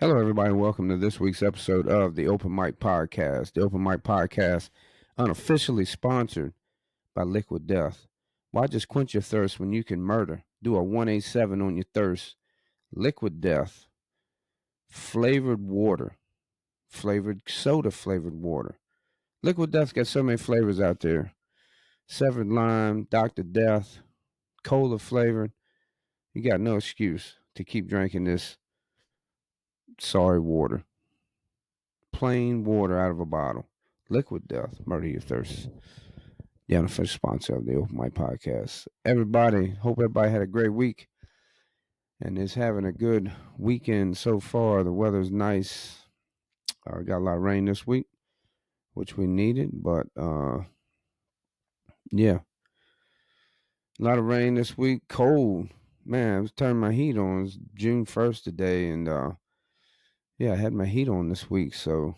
Hello, everybody, and welcome to this week's episode of the Open Mike Podcast. The Open Mike Podcast, unofficially sponsored by Liquid Death. Why just quench your thirst when you can murder? Do a 187 on your thirst. Liquid Death, flavored water, flavored soda flavored water. Liquid Death's got so many flavors out there: severed lime, Dr. Death, cola flavored. You got no excuse to keep drinking this sorry water. Plain water out of a bottle. Liquid Death, murder your thirst. The unofficial sponsor of the Open Mic Podcast. Everybody, hope everybody had a great week and is having a good weekend so far. The weather's nice. Got a lot of rain this week, which we needed, but yeah, a lot of rain this week. Cold, man. I was turning my heat on. It's June 1st today, and yeah, I had my heat on this week, so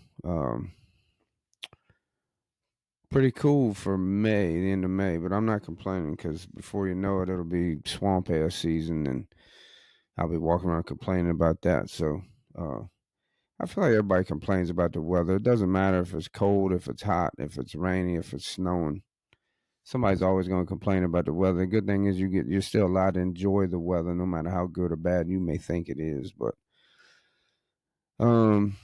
pretty cool for May, the end of May. But I'm not complaining because before you know it, it'll be swamp ass season, and I'll be walking around complaining about that. So uh, I feel like everybody complains about the weather. It doesn't matter if it's cold, if it's hot, if it's rainy, if it's snowing. Somebody's always going to complain about the weather. The good thing is you're still allowed to enjoy the weather, no matter how good or bad you may think it is. But um,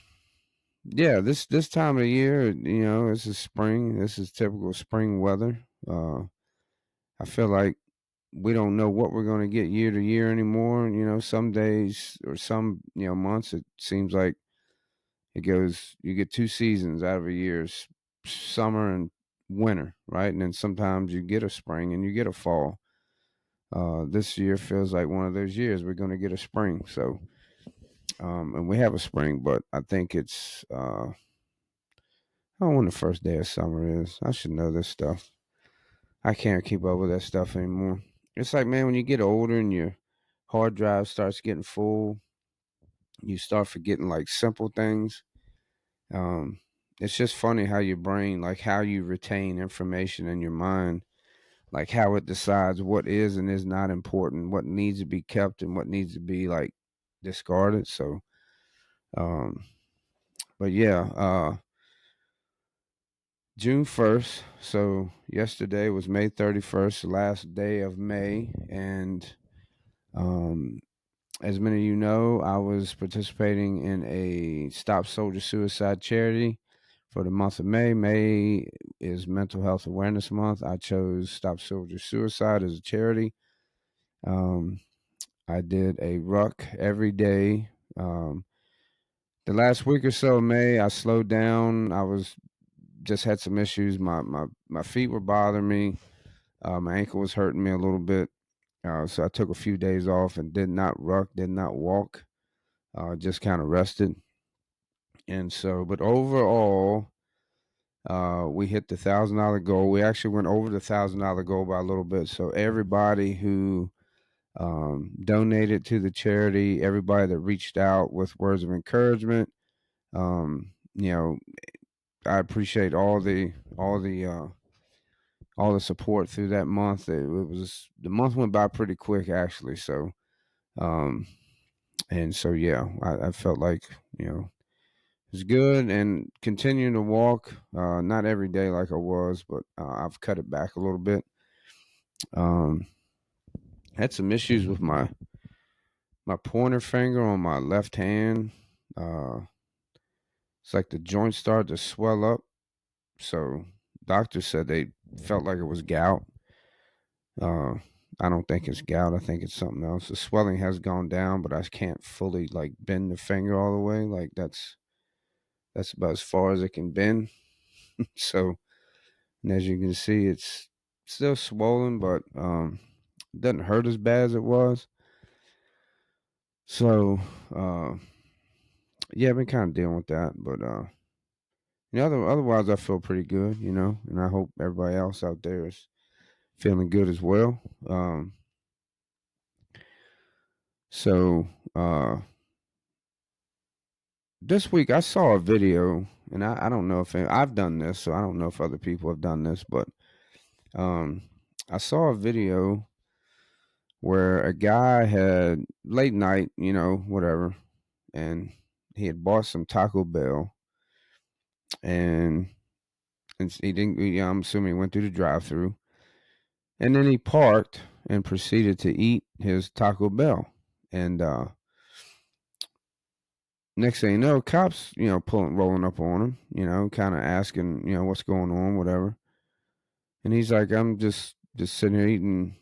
yeah, this time of the year, this is spring. This is typical spring weather. I feel like we don't know what we're going to get year to year anymore. Some days or some months it seems like it goes. You get two seasons out of a year: summer and winter, right? And then sometimes you get a spring and you get a fall. This year feels like one of those years we're going to get a spring. So, and we have a spring, but I think it's I don't know when the first day of summer is. I should know this stuff. I can't keep up with that stuff anymore. It's like, man, when you get older and your hard drive starts getting full, you start forgetting like simple things. Um, it's just funny how your brain, like how you retain information in your mind, like how it decides what is and is not important, what needs to be kept and what needs to be like discarded. So, um, but yeah, June 1st. So yesterday was May 31st, the last day of May. And um, as many of you know, I was participating in a Stop Soldier Suicide charity for the month of May. May is Mental Health Awareness Month. I chose Stop Soldier Suicide as a charity. Um, I did a ruck every day. The last week or so of May, I slowed down. I was just had some issues. My feet were bothering me. My ankle was hurting me a little bit. So I took a few days off and did not ruck, did not walk. Just kind of rested. And so, but overall, we hit the $1,000 goal. We actually went over the $1,000 goal by a little bit. So everybody who donated to the charity, everybody that reached out with words of encouragement, um, you know, I appreciate all the support through that month. It was the month went by pretty quick actually. So um, and so yeah, I felt like it's good and continuing to walk. Not every day like I was, but I've cut it back a little bit. Um, had some issues with my pointer finger on my left hand. Uh, it's like the joint started to swell up. So doctors said they felt like it was gout. Uh, I don't think it's gout. I think it's something else. The swelling has gone down, but I can't fully like bend the finger all the way. Like that's about as far as it can bend. So, and as you can see, it's still swollen, but it doesn't hurt as bad as it was. So, uh, yeah, I've been kind of dealing with that, but otherwise I feel pretty good, and I hope everybody else out there is feeling good as well. So this week I saw a video, and I don't know if I've done this, so I don't know if other people have done this, but um, I saw a video where a guy had late night, whatever, and he had bought some Taco Bell, and he didn't. I'm assuming he went through the drive-through, and then he parked and proceeded to eat his Taco Bell. And next thing you know, cops, rolling up on him, kind of asking, what's going on, whatever. And he's like, I'm just sitting here eating,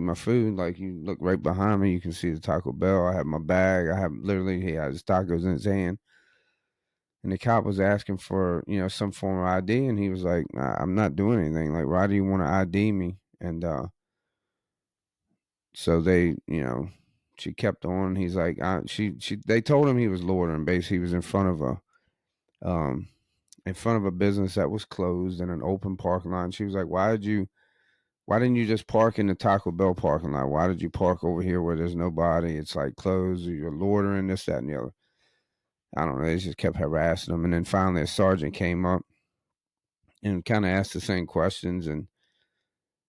my food. Like, you look right behind me, you can see the Taco Bell. I have my bag. He had his tacos in his hand. And the cop was asking for, some form of ID, and he was like, I'm not doing anything. Like, why do you want to ID me? And so they, she kept on. He's like, they told him he was loitering. Basically, he was um, in front of a business that was closed in an open parking lot. And she was like, why didn't you just park in the Taco Bell parking lot? Why did you park over here where there's nobody? It's like closed, or you're loitering, this, that, and the other. I don't know. They just kept harassing him. And then finally a sergeant came up and kind of asked the same questions. And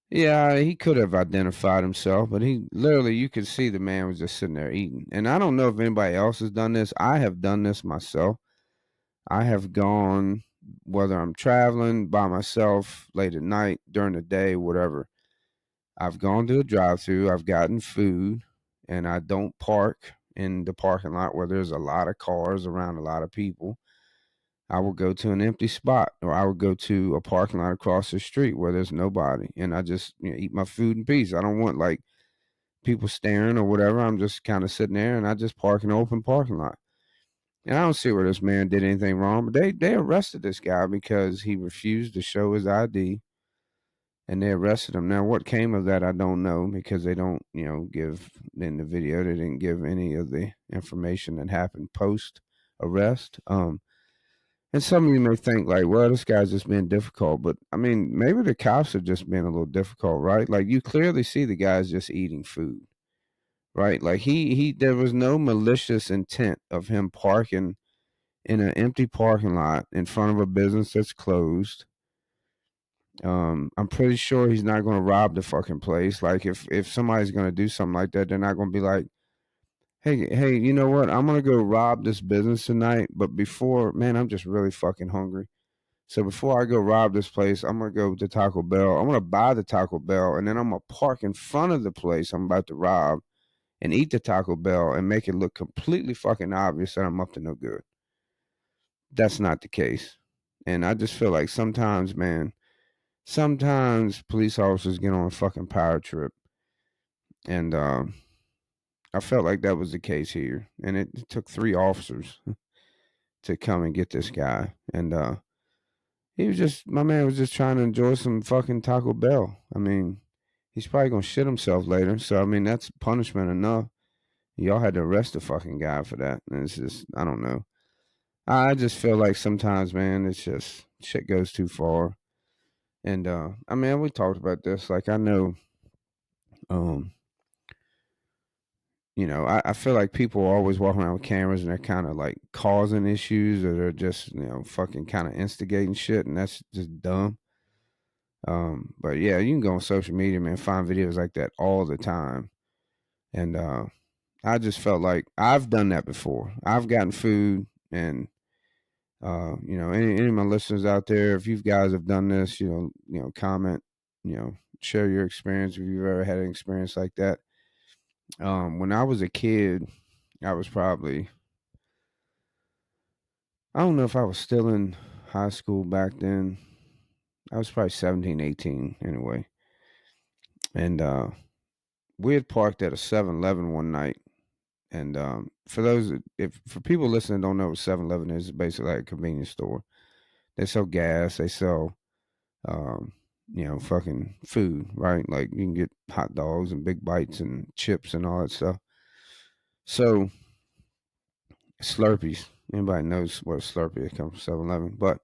yeah, he could have identified himself, but he literally, you could see the man was just sitting there eating. And I don't know if anybody else has done this. I have done this myself. I have gone, whether I'm traveling by myself late at night, during the day, whatever. I've gone to a drive-through. I've gotten food, and I don't park in the parking lot where there's a lot of cars around, a lot of people. I will go to an empty spot, or I would go to a parking lot across the street where there's nobody, and I just eat my food in peace. I don't want like people staring or whatever. I'm just kind of sitting there, and I just park in an open parking lot. And I don't see where this man did anything wrong, but they arrested this guy because he refused to show his ID, and they arrested him. Now, what came of that, I don't know, because they don't, give in the video. They didn't give any of the information that happened post arrest. And some of you may think like, well, this guy's just being difficult, but I mean, maybe the cops are just being a little difficult, right? Like, you clearly see the guy's just eating food, right? Like, there was no malicious intent of him parking in an empty parking lot in front of a business that's closed. I'm pretty sure he's not going to rob the fucking place. Like, if somebody's going to do something like that, they're not going to be like, hey, you know what? I'm going to go rob this business tonight, but before, man, I'm just really fucking hungry. So before I go rob this place, I'm gonna go to Taco Bell. I'm gonna buy the Taco Bell, and then I'm gonna park in front of the place I'm about to rob and eat the Taco Bell and make it look completely fucking obvious that I'm up to no good. That's not the case. And I just feel like sometimes, man, sometimes police officers get on a fucking power trip. And I felt like that was the case here. And it took 3 officers to come and get this guy. And my man was just trying to enjoy some fucking Taco Bell. I mean, he's probably gonna shit himself later. So I mean, that's punishment enough. Y'all had to arrest the fucking guy for that. And it's just, I don't know. I just feel like sometimes, man, it's just shit goes too far. And I mean, we talked about this. Like, I know, um, I feel like people are always walking around with cameras and they're kind of like causing issues, or they're just, fucking kind of instigating shit, and that's just dumb. But yeah, you can go on social media, man, find videos like that all the time. And I just felt like I've done that before. I've gotten food, and any of my listeners out there, if you guys have done this, comment, share your experience if you've ever had an experience like that. When I was a kid, I was probably, I don't know if I was still in high school back then. I was probably 17, 18 anyway. And we had parked at a 7-Eleven one night. And for people listening don't know what 7-Eleven is, it's basically like a convenience store. They sell gas, they sell, fucking food, right? Like, you can get hot dogs and big bites and chips and all that stuff. So, Slurpees. Anybody knows what a Slurpee is, comes from 7-Eleven. But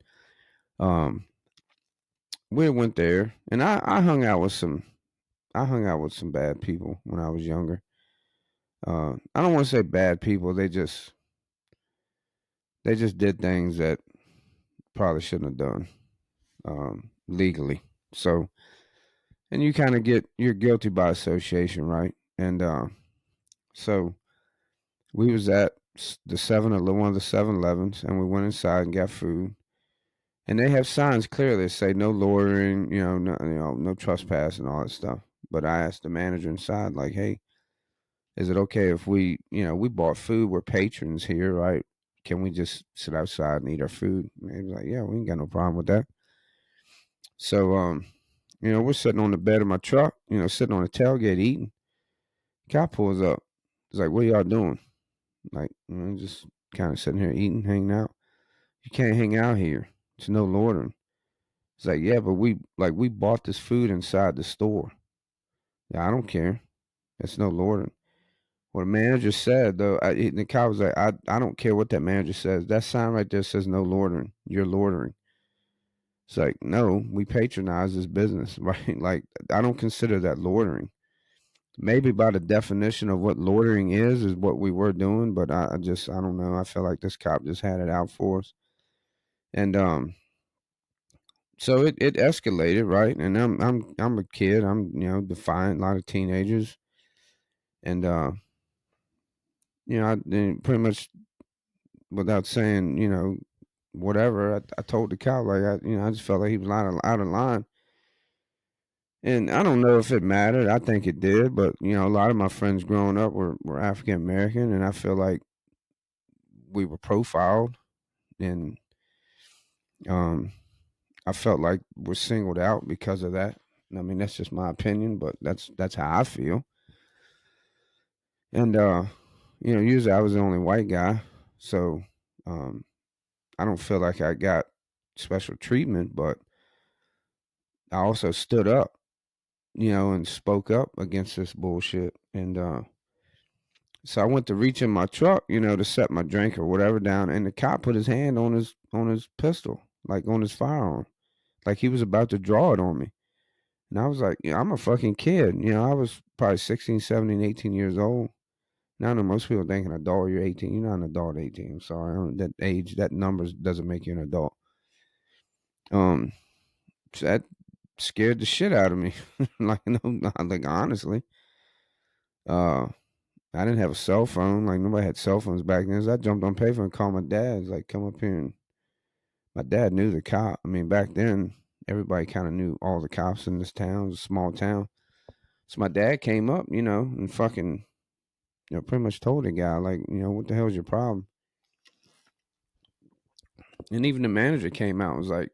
um, we went there, and I hung out with some bad people when I was younger. I don't want to say bad people. They just did things that probably shouldn't have done legally. So, and you kind of you're guilty by association, right? And so we was at the one of the 7-Elevens, and we went inside and got food. And they have signs clearly that say no loitering, no trespass and all that stuff. But I asked the manager inside, like, hey, is it okay if we bought food? We're patrons here, right? Can we just sit outside and eat our food? And he was like, yeah, we ain't got no problem with that. So, we're sitting on the bed of my truck, sitting on the tailgate eating. Cop pulls up. He's like, what y'all doing? Like, just kind of sitting here eating, hanging out. You can't hang out here. It's no loitering. It's like, yeah, but we bought this food inside the store. Yeah, I don't care. It's no loitering. What the manager said though, the cop was like, I don't care what that manager says. That sign right there says no loitering. You're loitering. It's like, no, we patronize this business, right? Like, I don't consider that loitering. Maybe by the definition of what loitering is what we were doing, but I don't know. I feel like this cop just had it out for us, and so it escalated, right? And I'm a kid. I'm defiant. A lot of teenagers, and I pretty much without saying whatever. I told the cop like I just felt like he was out of line, and I don't know if it mattered. I think it did, but a lot of my friends growing up were African American, and I feel like we were profiled, and um, I felt like we're singled out because of that. I mean, that's just my opinion, but that's how I feel. And usually I was the only white guy, so um, I don't feel like I got special treatment, but I also stood up, and spoke up against this bullshit. And so I went to reach in my truck, to set my drink or whatever down, and the cop put his hand on his pistol, like on his firearm, like he was about to draw it on me. And I was like, I'm a fucking kid. I was probably 16, 17, 18 years old. Now I know most people think an adult, you're 18. You're not an adult at 18. I'm sorry. I don't, that age, that numbers doesn't make you an adult. Um, so that scared the shit out of me. Like, no, like honestly, uh, I didn't have a cell phone. Like nobody had cell phones back then. So I jumped on payphone and called my dad. Like, come up here. And my dad knew the cop. I mean, back then, everybody kind of knew all the cops in this town. It was a small town. So my dad came up, and fucking, pretty much told the guy, like, what the hell's your problem? And even the manager came out and was like,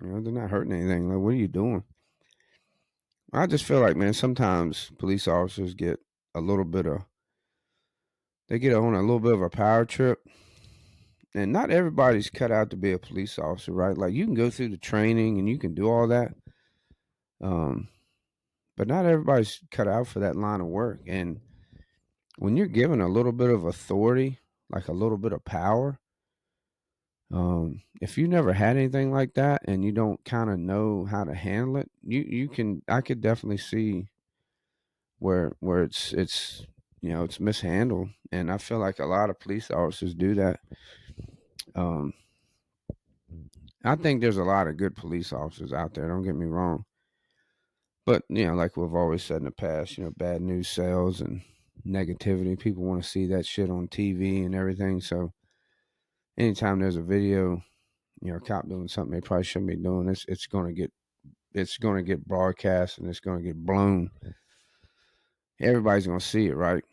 they're not hurting anything. Like, what are you doing? I just feel like, man, sometimes police officers get a little bit of, they get on a little bit of a power trip. And not everybody's cut out to be a police officer, right? Like, you can go through the training and you can do all that. Um, but not everybody's cut out for that line of work. And when you're given a little bit of authority, like a little bit of power, if you never had anything like that and you don't kind of know how to handle it, you can I could definitely see where it's mishandled, and I feel like a lot of police officers do that. Um, I think there's a lot of good police officers out there. Don't get me wrong, but like we've always said in the past, bad news sells and negativity. People want to see that shit on TV and everything. So anytime there's a video, a cop doing something they probably shouldn't be doing, it's going to get broadcast and it's going to get blown. Everybody's going to see it, right?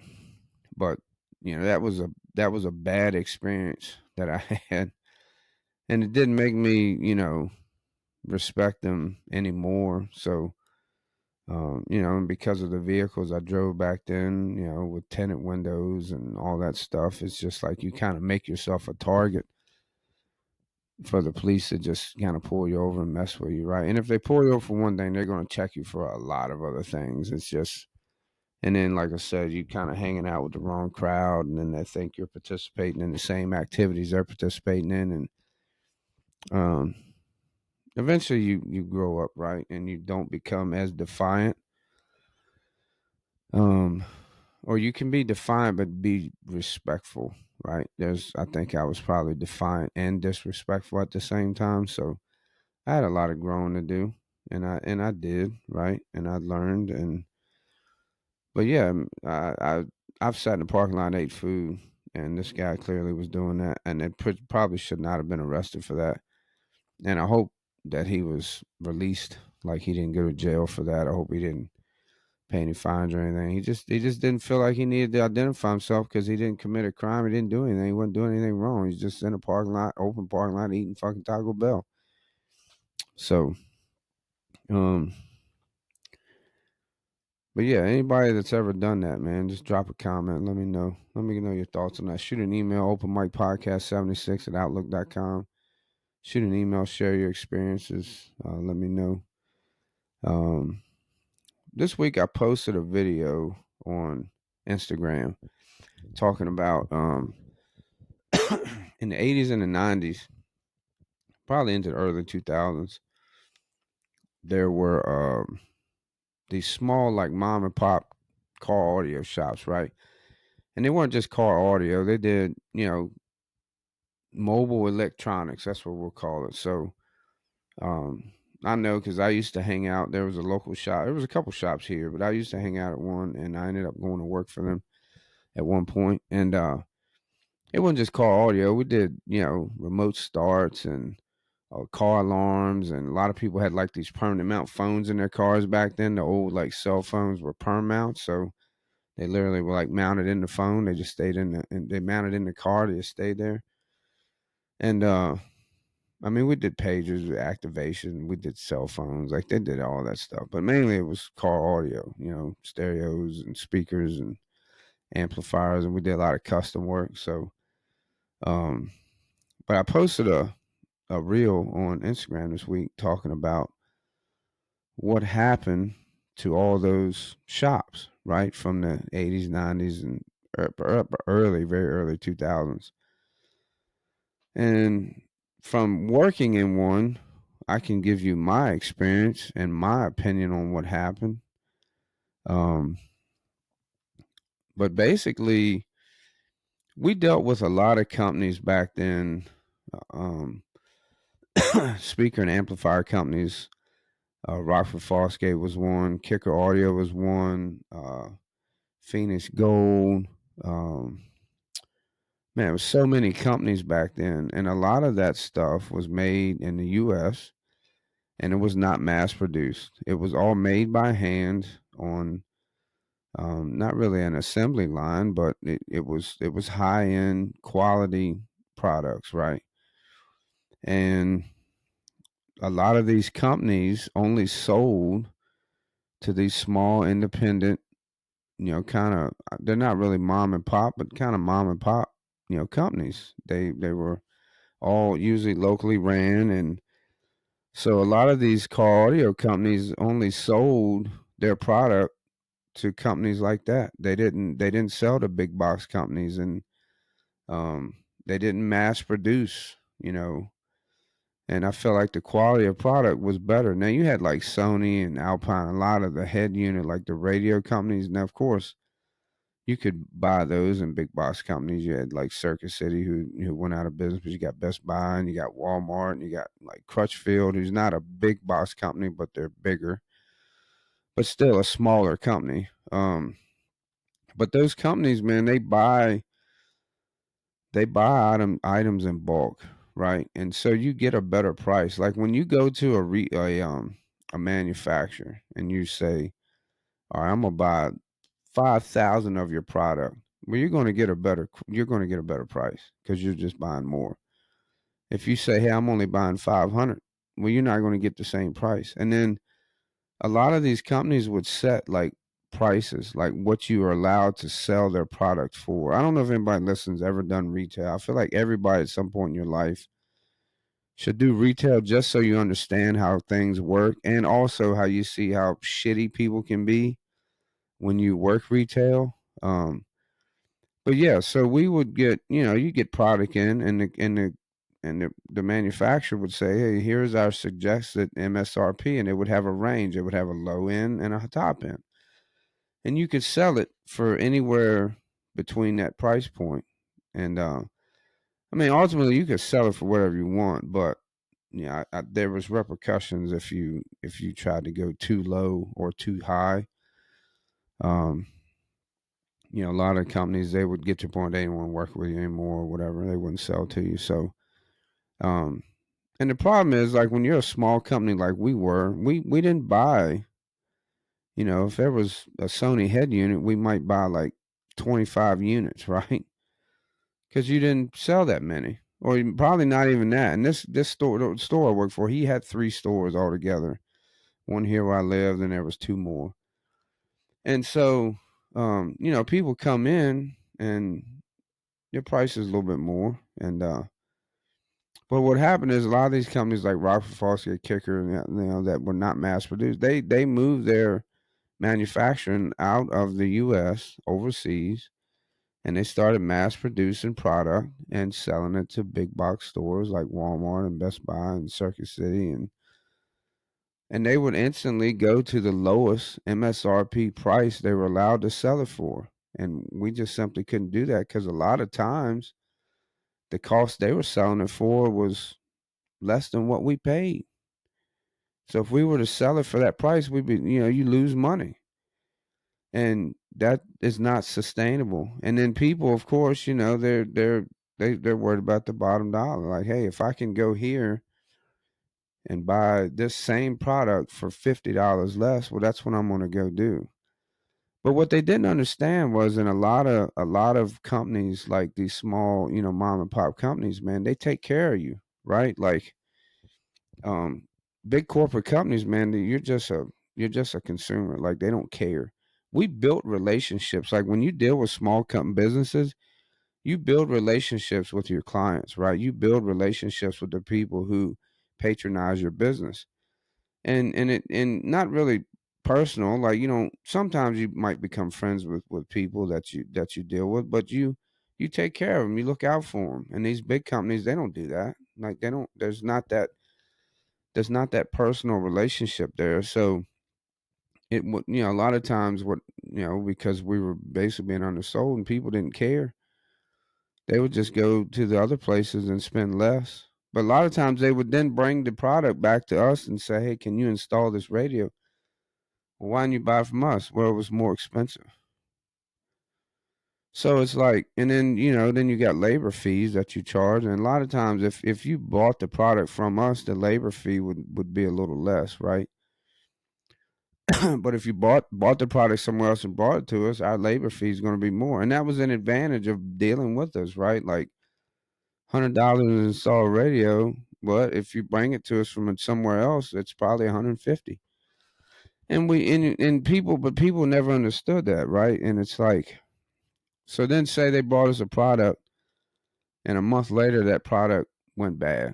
But that was a bad experience that I had, and it didn't make me respect them anymore. So and because of the vehicles I drove back then, with tinted windows and all that stuff, it's just like you kind of make yourself a target for the police to just kind of pull you over and mess with you, right? And if they pull you over for one thing, they're going to check you for a lot of other things. It's just, and then like I said, you kind of hanging out with the wrong crowd, and then they think you're participating in the same activities they're participating in, and um, eventually you grow up, right, and you don't become as defiant. Um, or you can be defiant but be respectful, right? I think I was probably defiant and disrespectful at the same time, so I had a lot of growing to do, and I did, right, and I learned, and but yeah, I've sat in the parking lot and ate food, and this guy clearly was doing that, and it probably should not have been arrested for that. And I hope that he was released, like he didn't go to jail for that. I hope he didn't pay any fines or anything. He just didn't feel like he needed to identify himself because he didn't commit a crime. He didn't do anything. He wasn't doing anything wrong. He's just in a parking lot, open parking lot, eating fucking Taco Bell. So, um, but yeah, anybody that's ever done that, man, just drop a comment. Let me know. Let me know your thoughts on that. Shoot an email, Open Mike Podcast 76 at Outlook.com. Shoot an email, share your experiences. Let me know. Um, this week I posted a video on Instagram talking about in the 80s and the 90s, probably into the early 2000s, there were these small, like mom and pop car audio shops, right? And they weren't just car audio, they did, mobile electronics. That's what we'll call it. So, um, I know because I used to hang out. There was a local shop. There was a couple shops here, but I used to hang out at one, and I ended up going to work for them at one point. And it wasn't just car audio. We did, remote starts and car alarms, and a lot of people had like these permanent mount phones in their cars back then. The old like cell phones were perm mount, so they literally were like mounted in the phone. They just stayed in the, and they mounted in the car. They just stayed there. And I mean, we did pagers, activation, we did cell phones, like they did all that stuff. But mainly it was car audio, stereos and speakers and amplifiers, and we did a lot of custom work. So, um, but I posted a reel on Instagram this week talking about what happened to all those shops, right, from the 80s, 90s, and early, very early 2000s. And from working in one, I can give you my experience and my opinion on what happened. Um, but basically, we dealt with a lot of companies back then, um, speaker and amplifier companies. Rockford Fosgate was one, Kicker Audio was one, Phoenix Gold. Um, Man, it was so many companies back then, and a lot of that stuff was made in the U.S. and it was not mass produced. It was all made by hand on not really an assembly line, but it was high end quality products, right? And a lot of these companies only sold to these small independent, kind of, they're not really mom and pop, but kind of mom and pop, companies. They were all usually locally ran, and so a lot of these car audio companies only sold their product to companies like that. They didn't sell to big box companies, and um, they didn't mass produce, And I felt like the quality of product was better. Now you had like Sony and Alpine, a lot of the head unit, like the radio companies. Now, of course, you could buy those in big box companies. You had like Circuit City, who went out of business, but you got Best Buy, and you got Walmart, and you got like Crutchfield, who's not a big box company, but they're bigger, but still a smaller company. But those companies, man, they buy items in bulk, right? And so you get a better price. Like when you go to a manufacturer and you say, "All right, I'm gonna buy 5,000 of your product," well, you're going to get a better price because you're just buying more. If you say, "Hey, I'm only buying 500," well, you're not going to get the same price. And then a lot of these companies would set like prices, like what you are allowed to sell their product for. I don't know if anybody listens ever done retail. I feel like everybody at some point in your life should do retail just so you understand how things work, and also how you see how shitty people can be when you work retail. But yeah, so we would get, you get product in, and the manufacturer would say, "Hey, here's our suggested MSRP," and it would have a range. It would have a low end and a top end, and you could sell it for anywhere between that price point. And I mean, ultimately, you could sell it for whatever you want, but yeah, there was repercussions if you tried to go too low or too high. Um, A lot of companies, they would get to a point they didn't want to work with you anymore or whatever. They wouldn't sell to you. So, um, and the problem is, like, when you're a small company like we were, we didn't buy. If there was a Sony head unit, we might buy like 25 units, right? Because you didn't sell that many, or probably not even that. And this store, the store I worked for, he had 3 stores altogether. One here where I lived, and there was 2 more. And so, people come in and your price is a little bit more. And but what happened is a lot of these companies like Rockford Fosgate, Kicker, and that were not mass produced. They moved their manufacturing out of the U.S. overseas, and they started mass producing product and selling it to big box stores like Walmart and Best Buy and Circuit City, and they would instantly go to the lowest MSRP price they were allowed to sell it for. And we just simply couldn't do that because a lot of times the cost they were selling it for was less than what we paid. So if we were to sell it for that price, we'd be, you lose money. And that is not sustainable. And then people, of course, they're worried about the bottom dollar. Like, hey, if I can go here and buy this same product for $50 less, well, that's what I'm going to go do. But what they didn't understand was, in a lot of companies, like these small, mom and pop companies, man, they take care of you, right? Like, um, big corporate companies, man, you're just a consumer. Like, they don't care. We built relationships. Like, when you deal with small company businesses, you build relationships with your clients, right? You build relationships with the people who patronize your business, and not really personal. Like, sometimes you might become friends with people that you deal with, but you take care of them, you look out for them. And these big companies, they don't do that. Like, they don't. There's not that personal relationship there. So it would, a lot of times, what, because we were basically being undersold and people didn't care, they would just go to the other places and spend less. But a lot of times they would then bring the product back to us and say, hey, can you install this radio? Well, why didn't you buy from us? Well, it was more expensive. So it's like, and then you got labor fees that you charge. And a lot of times, if you bought the product from us, the labor fee would be a little less, right? But if you bought the product somewhere else and brought it to us, our labor fee is going to be more. And that was an advantage of dealing with us, right? Like, $100 to install a radio, but if you bring it to us from somewhere else, it's probably 150. And people never understood that, right? And it's like, so then say they bought us a product, and a month later that product went bad,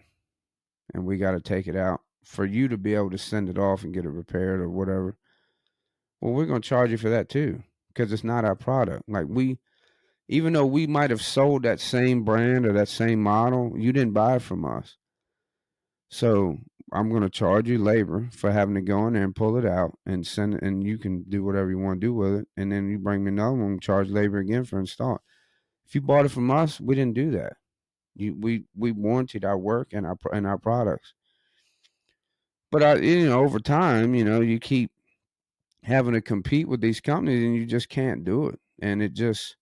and we got to take it out for you to be able to send it off and get it repaired or whatever. Well, we're going to charge you for that too, because it's not our product. Like, even though we might have sold that same brand or that same model, you didn't buy it from us. So I'm going to charge you labor for having to go in there and pull it out and send it, and you can do whatever you want to do with it. And then you bring me another one, charge labor again for install. If you bought it from us, we didn't do that. We warranted our work and our products. But over time, you keep having to compete with these companies, and you just can't do it. And it just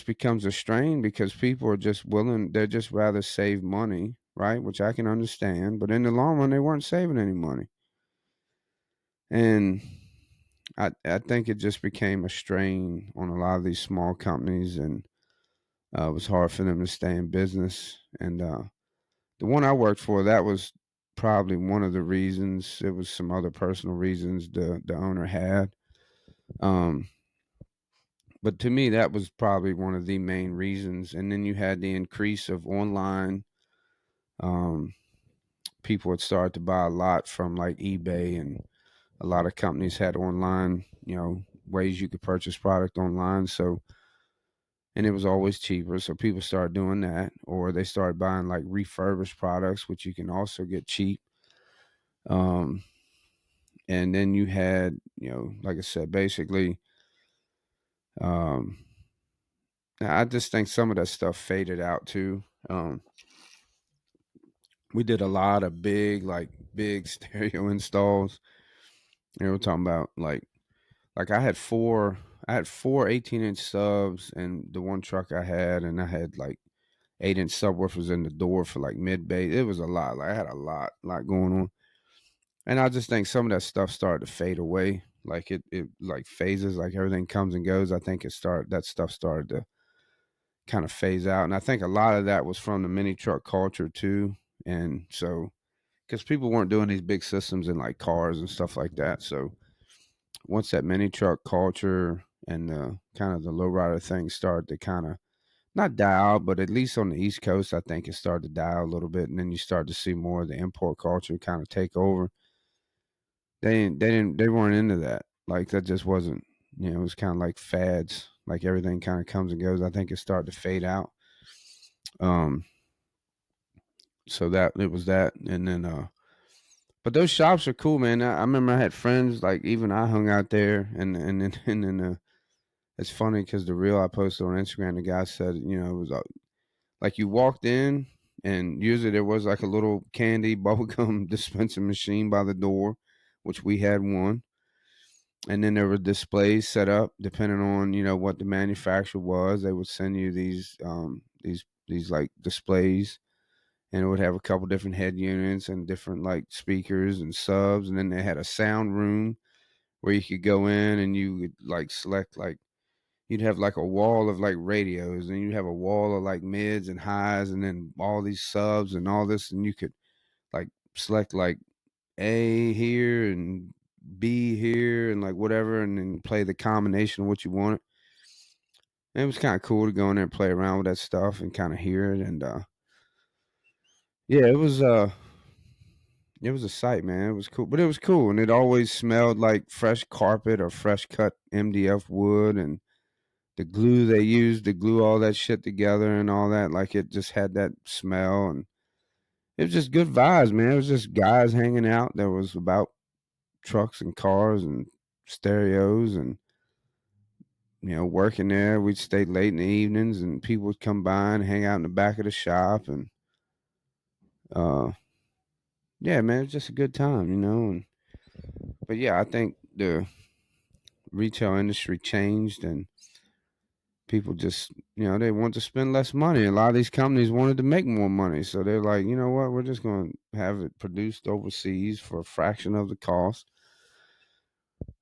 becomes a strain because people are just willing. They're just rather save money, right? Which I can understand. But in the long run, they weren't saving any money. And I think it just became a strain on a lot of these small companies, and it was hard for them to stay in business. And the one I worked for, that was probably one of the reasons. It was some other personal reasons the owner had. Um, but to me, that was probably one of the main reasons. And then you had the increase of online. Um, People had started to buy a lot from like eBay, and a lot of companies had online, ways you could purchase product online. So, and it was always cheaper. So people started doing that, or they started buying like refurbished products, which you can also get cheap. Um, and then you had, like I said, basically, um, I just think some of that stuff faded out too. We did a lot of big stereo installs. We're talking about like I had four I had 4 18-inch subs and the one truck I had, and I had like 8-inch subwoofers in the door for like mid bass. It was a lot. Like I had a lot going on. And I just think some of that stuff started to fade away. Like it like phases, like everything comes and goes. I think that stuff started to kind of phase out. And I think a lot of that was from the mini truck culture too. And so, because people weren't doing these big systems in like cars and stuff like that. So once that mini truck culture and the kind of the lowrider thing started to kind of not die out, but at least on the East Coast, I think it started to die out a little bit. And then you start to see more of the import culture kind of take over. They weren't into that. Like that just wasn't, it was kind of like fads. Like everything kind of comes and goes. I think it started to fade out. Um, so that it was that, and then but those shops are cool, man. I remember I had friends like even I hung out there, and then it's funny because the reel I posted on Instagram, the guy said, it was like you walked in, and usually there was like a little candy bubblegum dispensing machine by the door, which we had one. And then there were displays set up depending on what the manufacturer was. They would send you these like displays, and it would have a couple different head units and different like speakers and subs. And then they had a sound room where you could go in and you would like select like you'd have like a wall of like radios, and you'd have a wall of like mids and highs, and then all these subs and all this, and you could like select like A here and B here and like whatever, and then play the combination of what you wanted. And it was kind of cool to go in there and play around with that stuff and kind of hear it. And yeah, it was a sight, man. It was cool, but it was cool, and it always smelled like fresh carpet or fresh cut MDF wood, and the glue they used to glue all that shit together and all that. Like it just had that smell, and it was just good vibes, man. It was just guys hanging out. There was about trucks and cars and stereos, and working there. We'd stay late in the evenings, and people would come by and hang out in the back of the shop, and uh, yeah, man, it's just a good time. But yeah, I think the retail industry changed, and people just they want to spend less money. A lot of these companies wanted to make more money, so they're like, you know what, we're just going to have it produced overseas for a fraction of the cost.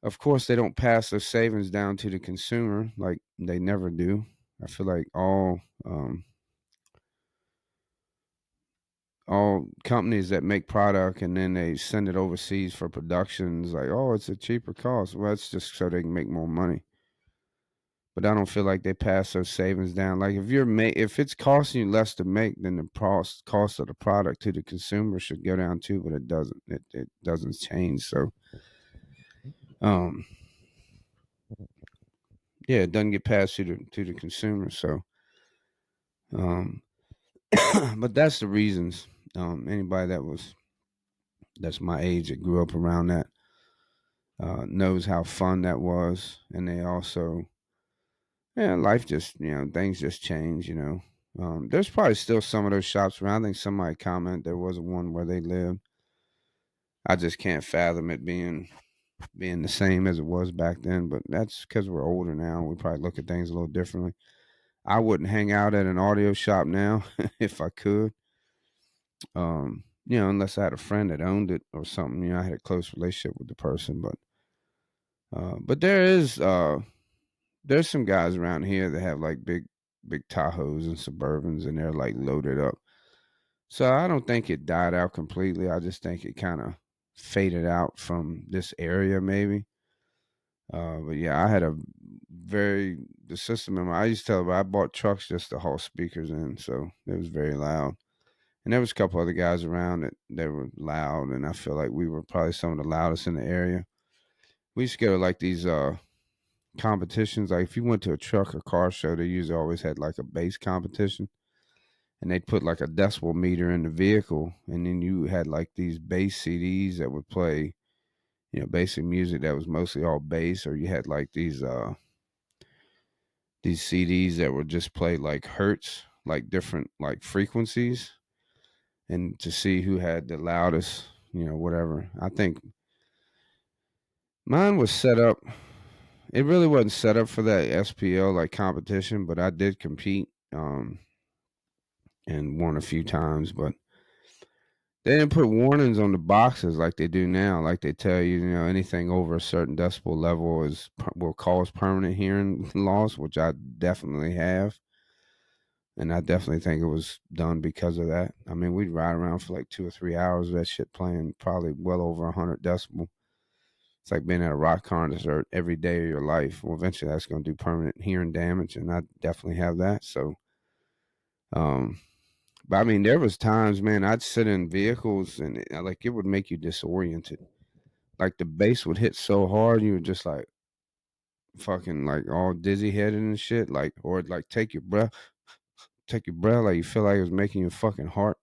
Of course, they don't pass their savings down to the consumer like they never do. I feel like all companies that make product and then they send it overseas for productions, like, oh, it's a cheaper cost. Well, it's just so they can make more money. But I don't feel like they pass those savings down. Like if it's costing you less to make, then the cost of the product to the consumer should go down too. But it doesn't. It doesn't change. So um yeah, it doesn't get passed to the consumer. So um but that's the reasons. Anybody that's my age that grew up around that knows how fun that was, and they also, yeah, life just, things just change. There's probably still some of those shops around. I think somebody commented there was one where they lived. I just can't fathom it being the same as it was back then, but that's because we're older now. We probably look at things a little differently. I wouldn't hang out at an audio shop now if I could. Unless I had a friend that owned it or something. I had a close relationship with the person, but there's some guys around here that have like big Tahoes and Suburbans, and they're like loaded up. So I don't think it died out completely. I just think it kind of faded out from this area, maybe. But yeah, I had the system in my. I used to tell, I bought trucks just to haul speakers in, so it was very loud. And there was a couple other guys around that they were loud, and I feel like we were probably some of the loudest in the area. We used to go to like these competitions. Like if you went to a truck or car show, they usually always had like a bass competition, and they'd put like a decibel meter in the vehicle, and then you had like these bass CDs that would play, basic music that was mostly all bass, or you had like these CDs that would just play like hertz, like different like frequencies, and to see who had the loudest, whatever. I think mine was set up it really wasn't set up for that SPL like competition, but I did compete and won a few times. But they didn't put warnings on the boxes like they do now. Like they tell you, anything over a certain decibel level will cause permanent hearing loss, which I definitely have. And I definitely think it was done because of that. I mean, we'd ride around for like 2 or 3 hours of that shit playing probably well over 100 decibel. It's like being at a rock concert every day of your life. Well, eventually that's going to do permanent hearing damage, and I definitely have that. So, um, but I mean, there was times, man, I'd sit in vehicles and like it would make you disoriented. Like the bass would hit so hard, you were just like fucking like all dizzy headed and shit. Like, or it'd, like take your breath, like you feel like it was making your fucking heart,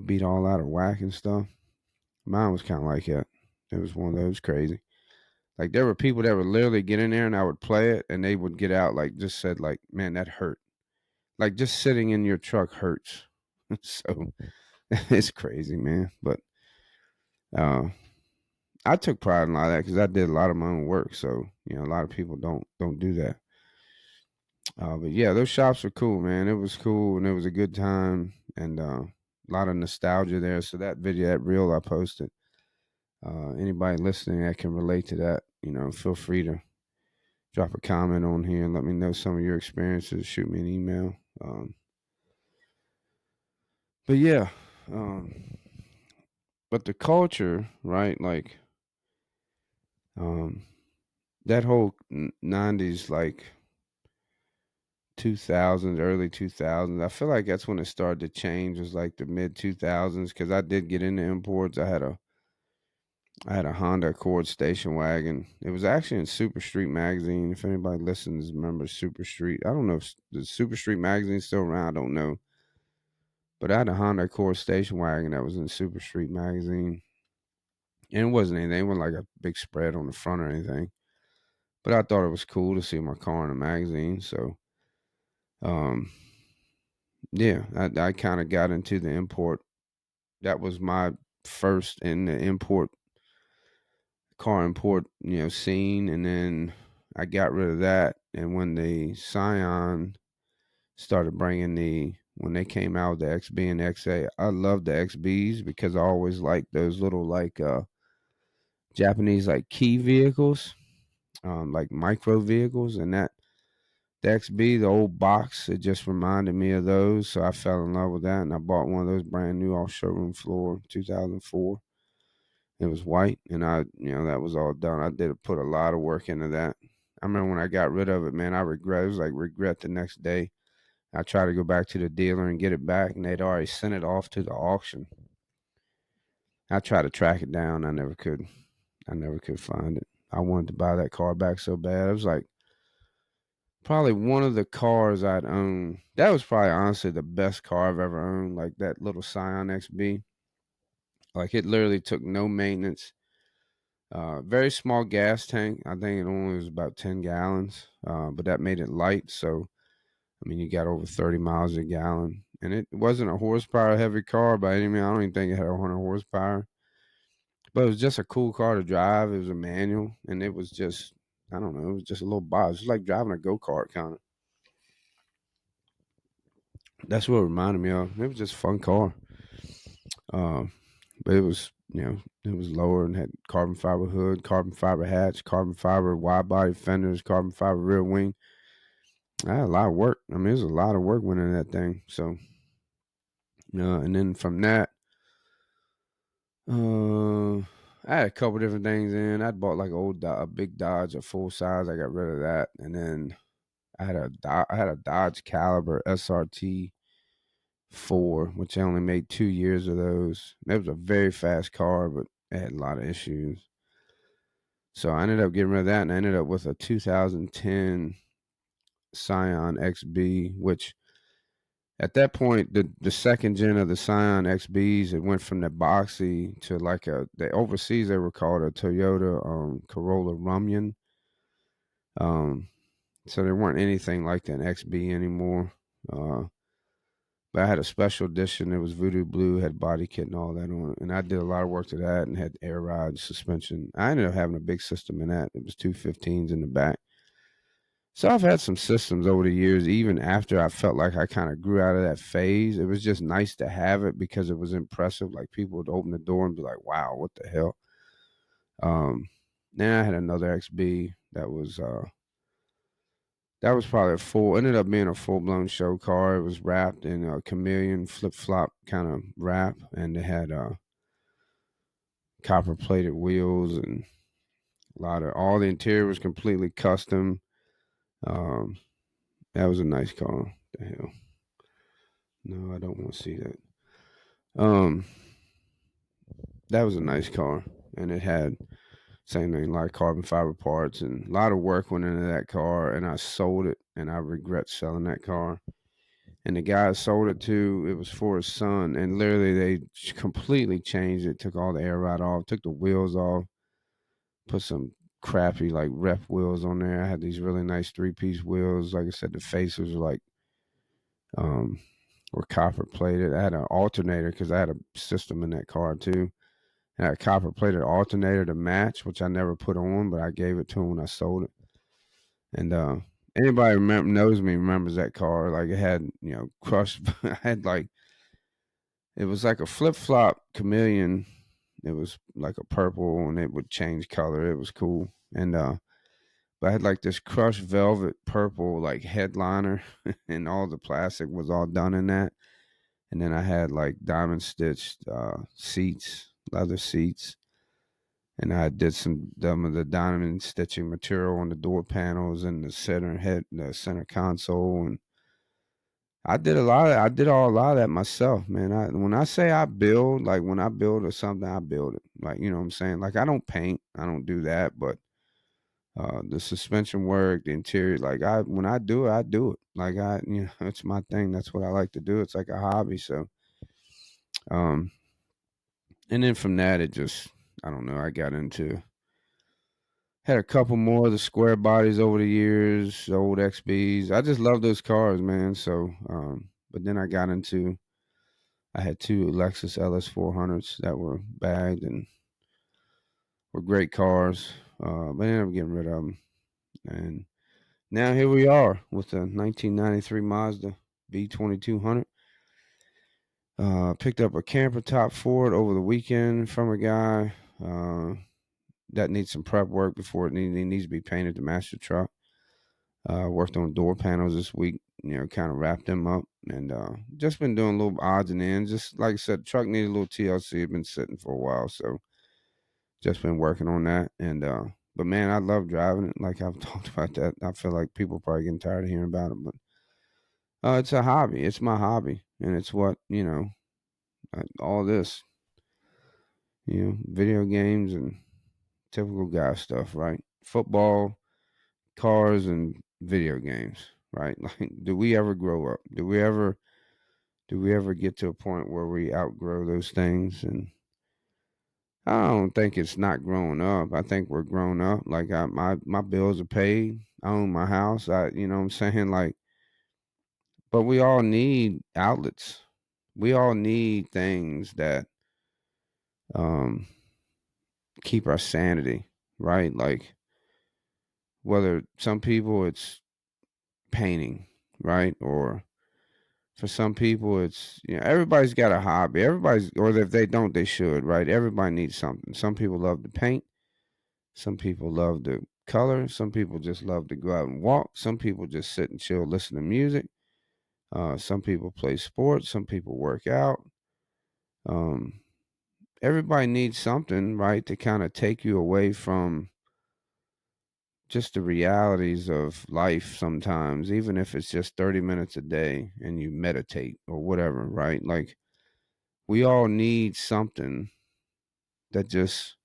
beat all out of whack and stuff. Mine was kind of like that. It was one of those crazy. Like there were people that would literally get in there and I would play it and they would get out like just said like, man, that hurt. Like just sitting in your truck hurts. So it's crazy, man. But uh, I took pride in a lot of that because I did a lot of my own work. So a lot of people don't do that. But yeah, those shops were cool, man. It was cool and it was a good time and a lot of nostalgia there. So that video, that reel I posted, anybody listening that can relate to that, feel free to drop a comment on here and let me know some of your experiences. Shoot me an email. But yeah, um, but the culture, right? Like um, that whole '90s, like 2000s, early 2000s. I feel like that's when it started to change. Was like the mid 2000s because I did get into imports. I had a Honda Accord station wagon. It was actually in Super Street magazine. If anybody listens, remember Super Street. I don't know if the Super Street magazine still around. I don't know. But I had a Honda Accord station wagon that was in Super Street magazine. And it wasn't anything. It wasn't like a big spread on the front or anything. But I thought it was cool to see my car in a magazine. So, um, yeah, I kind of got into the import. That was my first in the car import, scene. And then I got rid of that. And when the Scion started when they came out with the XB and XA, I loved the XBs because I always liked those little like Japanese like key vehicles, like micro vehicles, and that the XB, the old box, it just reminded me of those. So I fell in love with that, and I bought one of those brand new off showroom floor, 2004. It was white, and that was all done. I did put a lot of work into that. I remember when I got rid of it, man, I regret. It was like regret the next day. I tried to go back to the dealer and get it back, and they'd already sent it off to the auction. I tried to track it down. I never could. I never could find it. I wanted to buy that car back so bad. It was like probably one of the cars I'd owned. That was probably honestly the best car I've ever owned. Like that little Scion XB. Like it literally took no maintenance. Very small gas tank. I think it only was about 10 gallons, but that made it light. So, I mean, you got over 30 miles a gallon. And it wasn't a horsepower heavy car by any means. I don't even think it had 100 horsepower. But it was just a cool car to drive. It was a manual. And it was just, I don't know, it was just a little box. It was like driving a go kart kind of. That's what it reminded me of. It was just a fun car. Um, but it was, it was lower and had carbon fiber hood, carbon fiber hatch, carbon fiber wide body fenders, carbon fiber rear wing. I had a lot of work. I mean, there's a lot of work went into that thing. So, and then from that, uh, I had a couple different things in. I bought like a big Dodge, a full size. I got rid of that, and then I had a Dodge Caliber SRT 4, which I only made 2 years of those. It was a very fast car, but it had a lot of issues. So I ended up getting rid of that, and I ended up with a 2010 Scion XB, which at that point, the second gen of the Scion XBs, it went from the boxy to like the overseas they were called a Toyota Corolla Rumyon. So there weren't anything like that XB anymore. Uh, But I had a special edition. It was Voodoo Blue, had body kit and all that on it. And I did a lot of work to that and had air ride suspension. I ended up having a big system in that. It was two 15s in the back. So I've had some systems over the years, even after I felt like I kind of grew out of that phase. It was just nice to have it because it was impressive. Like people would open the door and be like, wow, what the hell? Then I had another XB that was probably a full ended up being a full blown show car. It was wrapped in a chameleon flip flop kind of wrap, and it had copper plated wheels and a lot of all the interior was completely custom. Um, that was a nice car. The hell, no, I don't want to see that. Um, that was a nice car, and it had same thing, a lot of carbon fiber parts, and a lot of work went into that car. And I sold it, and I regret selling that car. And the guy I sold it to, it was for his son, and literally they completely changed it. Took all the air ride off, took the wheels off, put some crappy like rep wheels on there. I had these really nice 3-piece wheels. Like I said, the faces were like um were copper plated. I had an alternator because I had a system in that car too. I had a copper plated alternator to match, which I never put on, but I gave it to him when I sold it. And anybody knows me remembers that car. Like it had, crushed. I had like it was like a flip flop chameleon. It was like a purple and it would change color. It was cool. And but I had like this crushed velvet purple like headliner and all the plastic was all done in that. And then I had like diamond stitched seats, leather seats. And I did some of the diamond stitching material on the door panels and the center console, and I did a lot of that myself, man. When I say I build, like when I build or something, I build it. Like, you know what I'm saying? Like I don't paint, I don't do that, but the suspension work, the interior, like when I do it, I do it. Like it's my thing. That's what I like to do. It's like a hobby. So, um, and then from that, it just, I don't know. I got into had a couple more of the square bodies over the years, the old XBs. I just love those cars, man. So, but then I had two Lexus LS 400s that were bagged and were great cars, but I ended up getting rid of them. And now here we are with the 1993 Mazda V2200. Picked up a camper top for it over the weekend from a guy that needs some prep work before it needs to be painted to match the truck. Worked on door panels this week, kind of wrapped them up and just been doing little odds and ends. Just like I said, the truck needed a little TLC. It been sitting for a while, so just been working on that. And but man, I love driving it. Like I've talked about that. I feel like people probably getting tired of hearing about it, but it's a hobby. It's my hobby, and it's what all this, video games and typical guy stuff, right? Football, cars, and video games, right? Like, do we ever grow up? Do we ever get to a point where we outgrow those things? And I don't think it's not growing up. I think we're grown up. Like my bills are paid. I own my house. You know what I'm saying? Like, but we all need outlets. We all need things that um keep our sanity, right? Like whether some people it's painting, right? Or for some people it's everybody's got a hobby. Everybody's or if they don't, they should, right? Everybody needs something. Some people love to paint. Some people love to color. Some people just love to go out and walk. Some people just sit and chill, listen to music. Some people play sports. Some people work out. Um, everybody needs something, right, to kind of take you away from just the realities of life sometimes, even if it's just 30 minutes a day and you meditate or whatever, right? Like, we all need something that just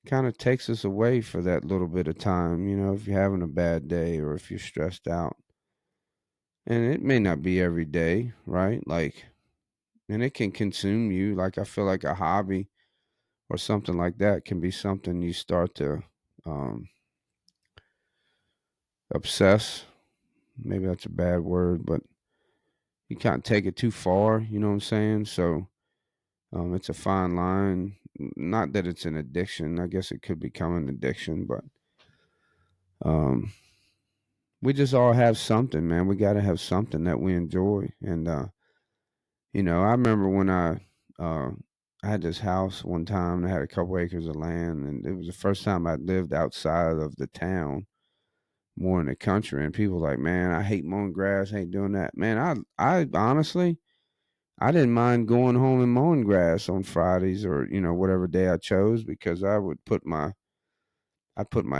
kind of takes us away for that little bit of time, if you're having a bad day or if you're stressed out. And it may not be every day, right? Like, and it can consume you. Like, I feel like a hobby or something like that can be something you start to um, obsess. Maybe that's a bad word, but you can't take it too far. You know what I'm saying? So it's a fine line. Not that it's an addiction. I guess it could become an addiction, but um, we just all have something, man. We got to have something that we enjoy. And I remember when uh, I had this house one time. I had a couple acres of land, and it was the first time I lived outside of the town, more in the country. And people were like, man, I hate mowing grass, hate doing that. Man, I honestly, I didn't mind going home and mowing grass on Fridays or whatever day I chose, because I'd put my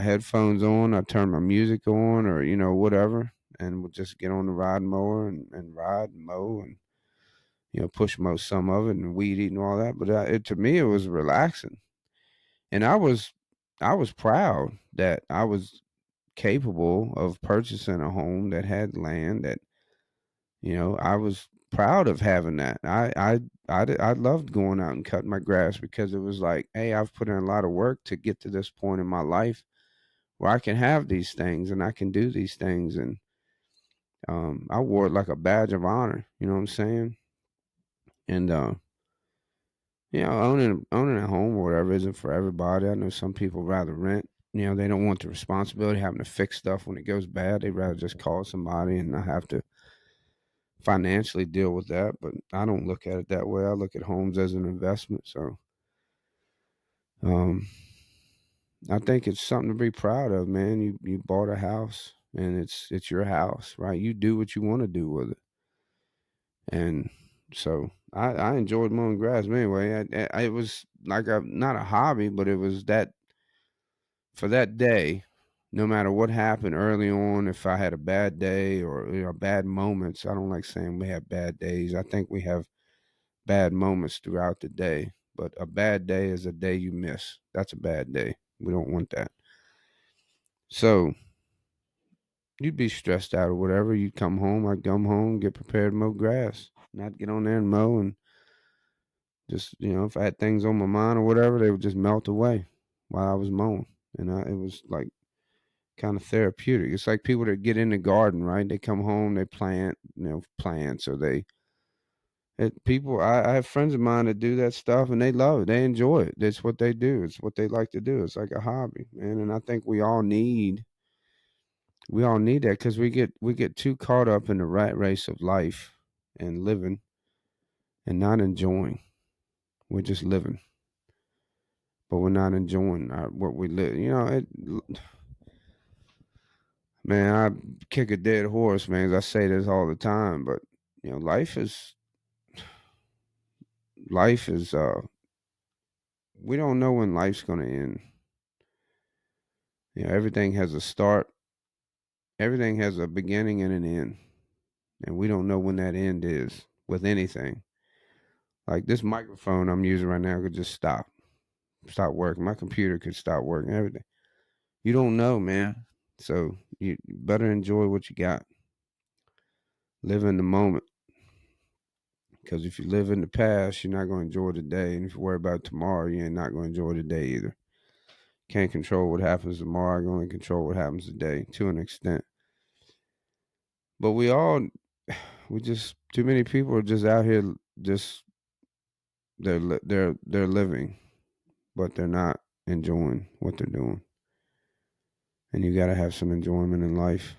headphones on, I'd turn my music on, or whatever, and would just get on the ride mower and ride and mow, and push mow some of it, and weed eat and all that. But to me, it was relaxing, and I was proud that I was capable of purchasing a home that had land that I was proud of having that. I loved going out and cutting my grass, because it was like, hey, I've put in a lot of work to get to this point in my life where I can have these things and I can do these things, and I wore it like a badge of honor. You know what I'm saying? And owning a home or whatever isn't for everybody. I know some people rather rent. They don't want the responsibility of having to fix stuff when it goes bad. They'd rather just call somebody and not have to financially deal with that. But I don't look at it that way. I look at homes as an investment. So um, I think it's something to be proud of, man. You bought a house, and it's your house, right? You do what you want to do with it. And so I enjoyed mowing grass. But anyway, it was like not a hobby, but it was that for that day. No matter what happened early on, if I had a bad day or bad moments, I don't like saying we have bad days. I think we have bad moments throughout the day. But a bad day is a day you miss. That's a bad day. We don't want that. So you'd be stressed out or whatever. You'd come home. I'd come home, get prepared to mow grass. And I'd get on there and mow, and just, if I had things on my mind or whatever, they would just melt away while I was mowing. And it was like kind of therapeutic. It's like people that get in the garden, right? They come home, they plant, plants, or I have friends of mine that do that stuff, and they love it. They enjoy it. That's what they do. It's what they like to do. It's like a hobby, man. And I think we all need that, because we get too caught up in the rat race of life and living and not enjoying. We're just living, but we're not enjoying what we live. Man, I kick a dead horse, man. I say this all the time, but life is we don't know when life's going to end. Everything has a start, everything has a beginning and an end, and we don't know when that end is with anything. Like this microphone I'm using right now could just stop working. My computer could stop working. Everything. You don't know, man. So you better enjoy what you got. Live in the moment. Because if you live in the past, you're not going to enjoy the day. And if you worry about tomorrow, you're not going to enjoy the day either. Can't control what happens tomorrow. I can only control what happens today to an extent. But too many people are just out here, just they're living, but they're not enjoying what they're doing. And you got to have some enjoyment in life.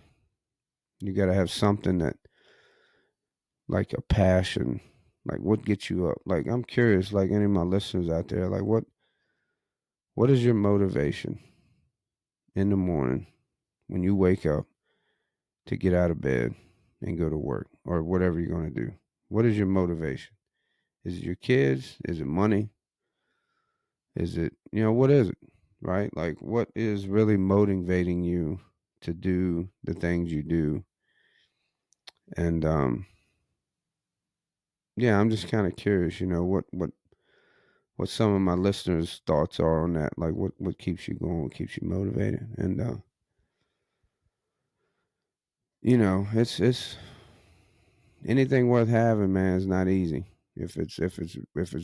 You got to have something that, like a passion, like what gets you up. Like I'm curious, like any of my listeners out there, like what is your motivation in the morning when you wake up to get out of bed and go to work or whatever you're going to do? What is your motivation? Is it your kids? Is it money? Is it, what is it? Right? Like, what is really motivating you to do the things you do? And, yeah, I'm just kind of curious, what some of my listeners' thoughts are on that. Like, what keeps you going? What keeps you motivated? And, it's anything worth having, man, is not easy. If it's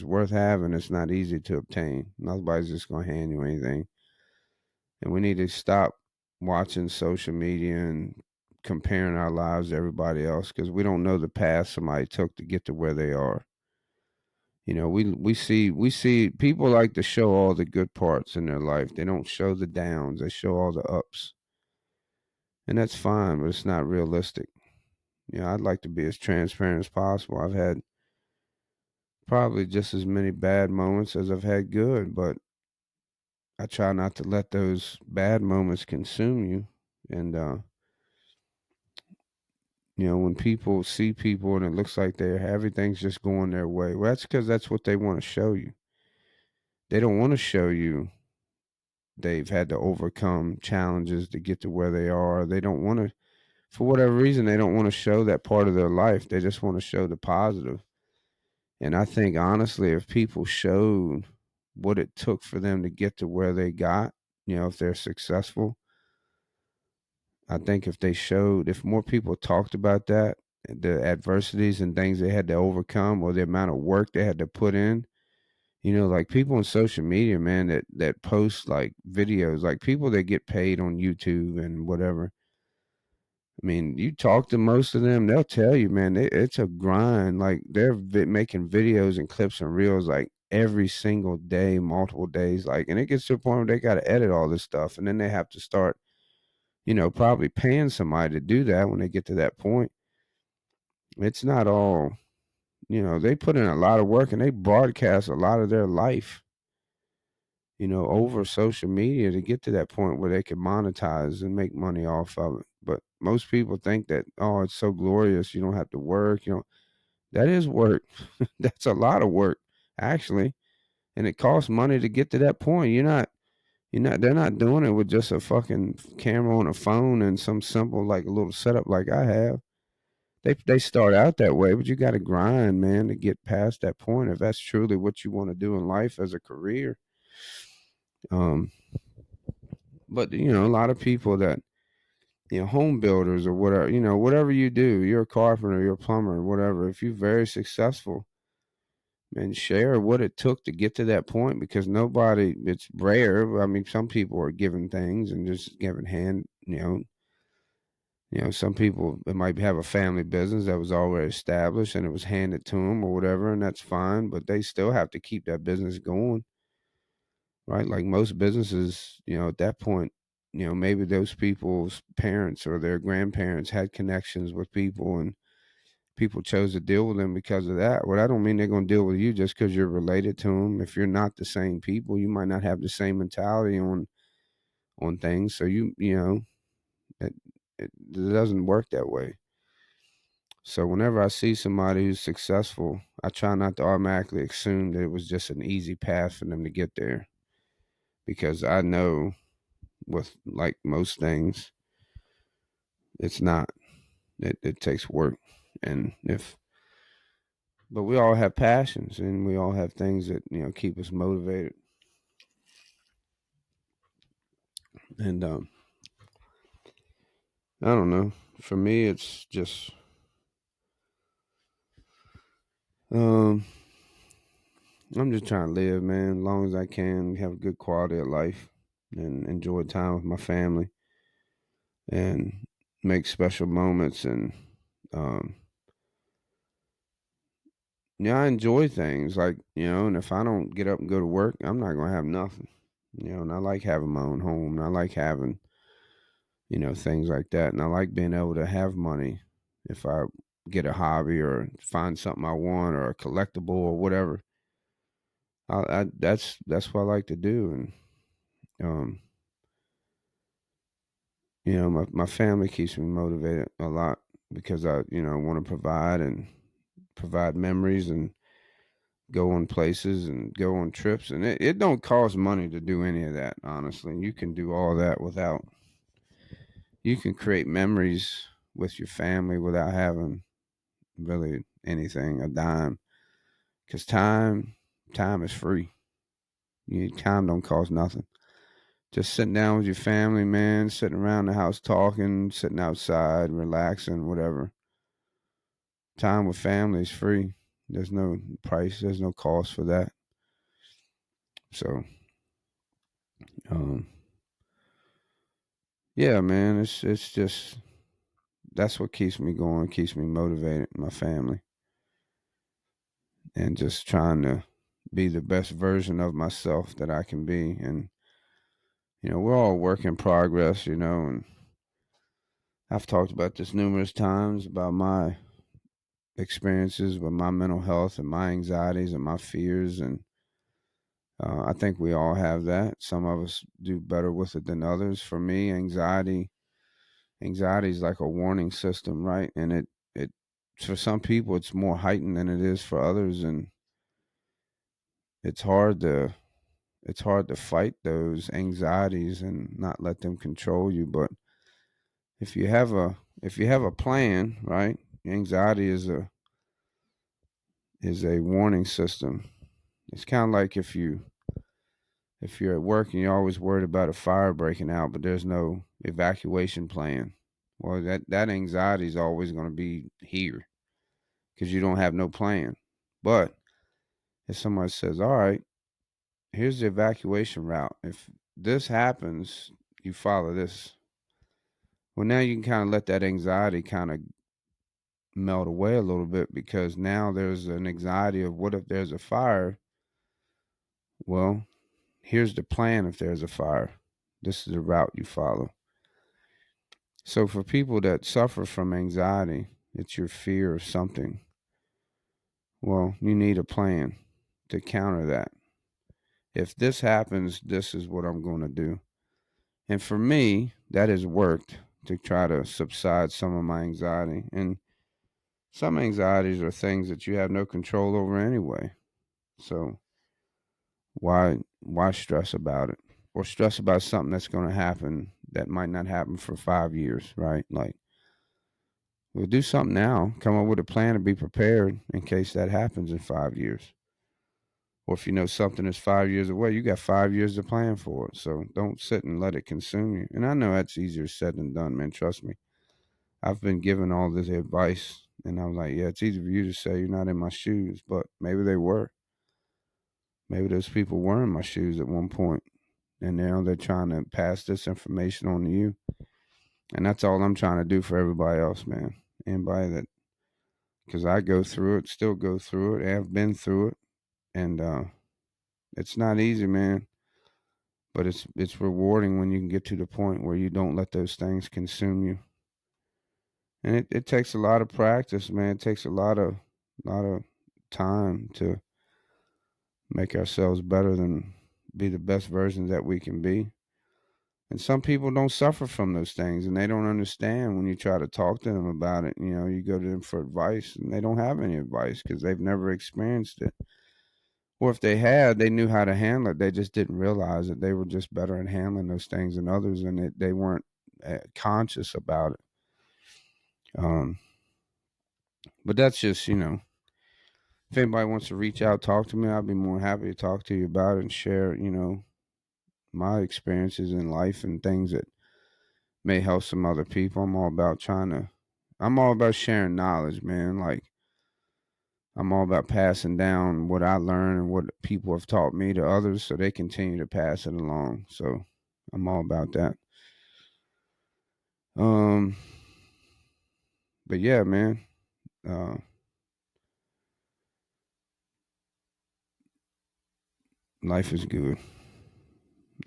worth having, it's not easy to obtain. Nobody's just gonna hand you anything. And we need to stop watching social media and comparing our lives to everybody else because we don't know the path somebody took to get to where they are. We see people like to show all the good parts in their life. They don't show the downs. They show all the ups, and that's fine, but it's not realistic. I'd like to be as transparent as possible. I've had probably just as many bad moments as I've had good, but I try not to let those bad moments consume you. And when people see people and it looks like everything's just going their way, well, that's because that's what they want to show you. They don't want to show you they've had to overcome challenges to get to where they are. They don't want to, for whatever reason, they don't want to show that part of their life. They just want to show the positive. And I think honestly, if people showed what it took for them to get to where they got, if they're successful, I think if more people talked about that, the adversities and things they had to overcome or the amount of work they had to put in, like people on social media, man, that post like videos, like people that get paid on YouTube and whatever. I mean, you talk to most of them, they'll tell you, man, it's a grind. Like they're making videos and clips and reels like every single day, multiple days. Like, and it gets to a point where they got to edit all this stuff. And then they have to start, probably paying somebody to do that when they get to that point. It's not all, they put in a lot of work and they broadcast a lot of their life, over social media to get to that point where they can monetize and make money off of it. But most people think that, oh, it's so glorious. You don't have to work. That is work. That's a lot of work, actually. And it costs money to get to that point. They're not doing it with just a fucking camera on a phone and some simple, like a little setup like I have. They start out that way, but you got to grind, man, to get past that point if that's truly what you want to do in life as a career. Um, but a lot of people that home builders or whatever, whatever you do, you're a carpenter, you're a plumber, whatever. If you're very successful, man, share what it took to get to that point because nobody, it's rare. I mean, some people are given things and just giving hand, some people it might have a family business that was already established and it was handed to them or whatever, and that's fine. But they still have to keep that business going, right? Like most businesses, at that point, maybe those people's parents or their grandparents had connections with people and people chose to deal with them because of that. Well, I don't mean they're going to deal with you just because you're related to them. If you're not the same people, you might not have the same mentality on things. So it, it doesn't work that way. So whenever I see somebody who's successful, I try not to automatically assume that it was just an easy path for them to get there, because I know with like most things, it's not. It takes work, and if but we all have passions and we all have things that keep us motivated. And I don't know. For me, it's just um, I'm just trying to live, man, as long as I can, have a good quality of life, and enjoy time with my family, and make special moments. And um, I enjoy things like and if I don't get up and go to work, I'm not gonna have nothing. And I like having my own home, and I like having things like that. And I like being able to have money if I get a hobby or find something I want or a collectible or whatever. That's what I like to do. And um, my family keeps me motivated a lot because I want to provide and provide memories and go on places and go on trips. And it don't cost money to do any of that, honestly. You can do all that without, you can create memories with your family without having really anything, a dime. Because time is free. Time don't cost nothing. Just sitting down with your family, man, sitting around the house talking, sitting outside, relaxing, whatever. Time with family is free. There's no price, there's no cost for that. So, um, yeah, man, it's just that's what keeps me going, keeps me motivated, my family, and just trying to be the best version of myself that I can be. And we're all work in progress, and I've talked about this numerous times about my experiences with my mental health and my anxieties and my fears. And I think we all have that. Some of us do better with it than others. For me, anxiety is like a warning system, right? And it for some people it's more heightened than it is for others, and it's hard to fight those anxieties and not let them control you. But if you have a plan, right? Anxiety is a warning system. It's kind of like if you're at work and you're always worried about a fire breaking out, but there's no evacuation plan. Well, that anxiety is always going to be here because you don't have no plan. But if somebody says, "All right, here's the evacuation route. If this happens, you follow this." Well, now you can kind of let that anxiety kind of melt away a little bit because now there's an anxiety of what if there's a fire? Well, here's the plan if there's a fire. This is the route you follow. So for people that suffer from anxiety, it's your fear of something. Well, you need a plan to counter that. If this happens, this is what I'm going to do. And for me, that has worked to try to subside some of my anxiety. And some anxieties are things that you have no control over anyway. So why stress about it? Or stress about something that's going to happen that might not happen for 5 years, right? Like, we'll do something now. Come up with a plan to be prepared in case that happens in 5 years. Or if you know something is 5 years away, you got 5 years to plan for it. So don't sit and let it consume you. And I know that's easier said than done, man. Trust me. I've been given all this advice, and I'm like, yeah, it's easy for you to say you're not in my shoes, but maybe they were. Maybe those people were in my shoes at one point, and now they're trying to pass this information on to you. And that's all I'm trying to do for everybody else, man. Anybody that, because I go through it, still go through it, have been through it, and it's not easy, man. But it's rewarding when you can get to the point where you don't let those things consume you. And it takes a lot of practice, man. It takes a lot of time to make ourselves better than be the best versions that we can be. And some people don't suffer from those things and they don't understand when you try to talk to them about it. You go to them for advice and they don't have any advice because they've never experienced it. Or if they had, they knew how to handle it. They just didn't realize that they were just better at handling those things than others and they weren't conscious about it. Um, but that's just, if anybody wants to reach out, talk to me, I'll be more happy to talk to you about it and share, my experiences in life and things that may help some other people. I'm all about sharing knowledge, man. Like, I'm all about passing down what I learned and what people have taught me to others so they continue to pass it along. So I'm all about that. Um, but yeah, man, uh, life is good.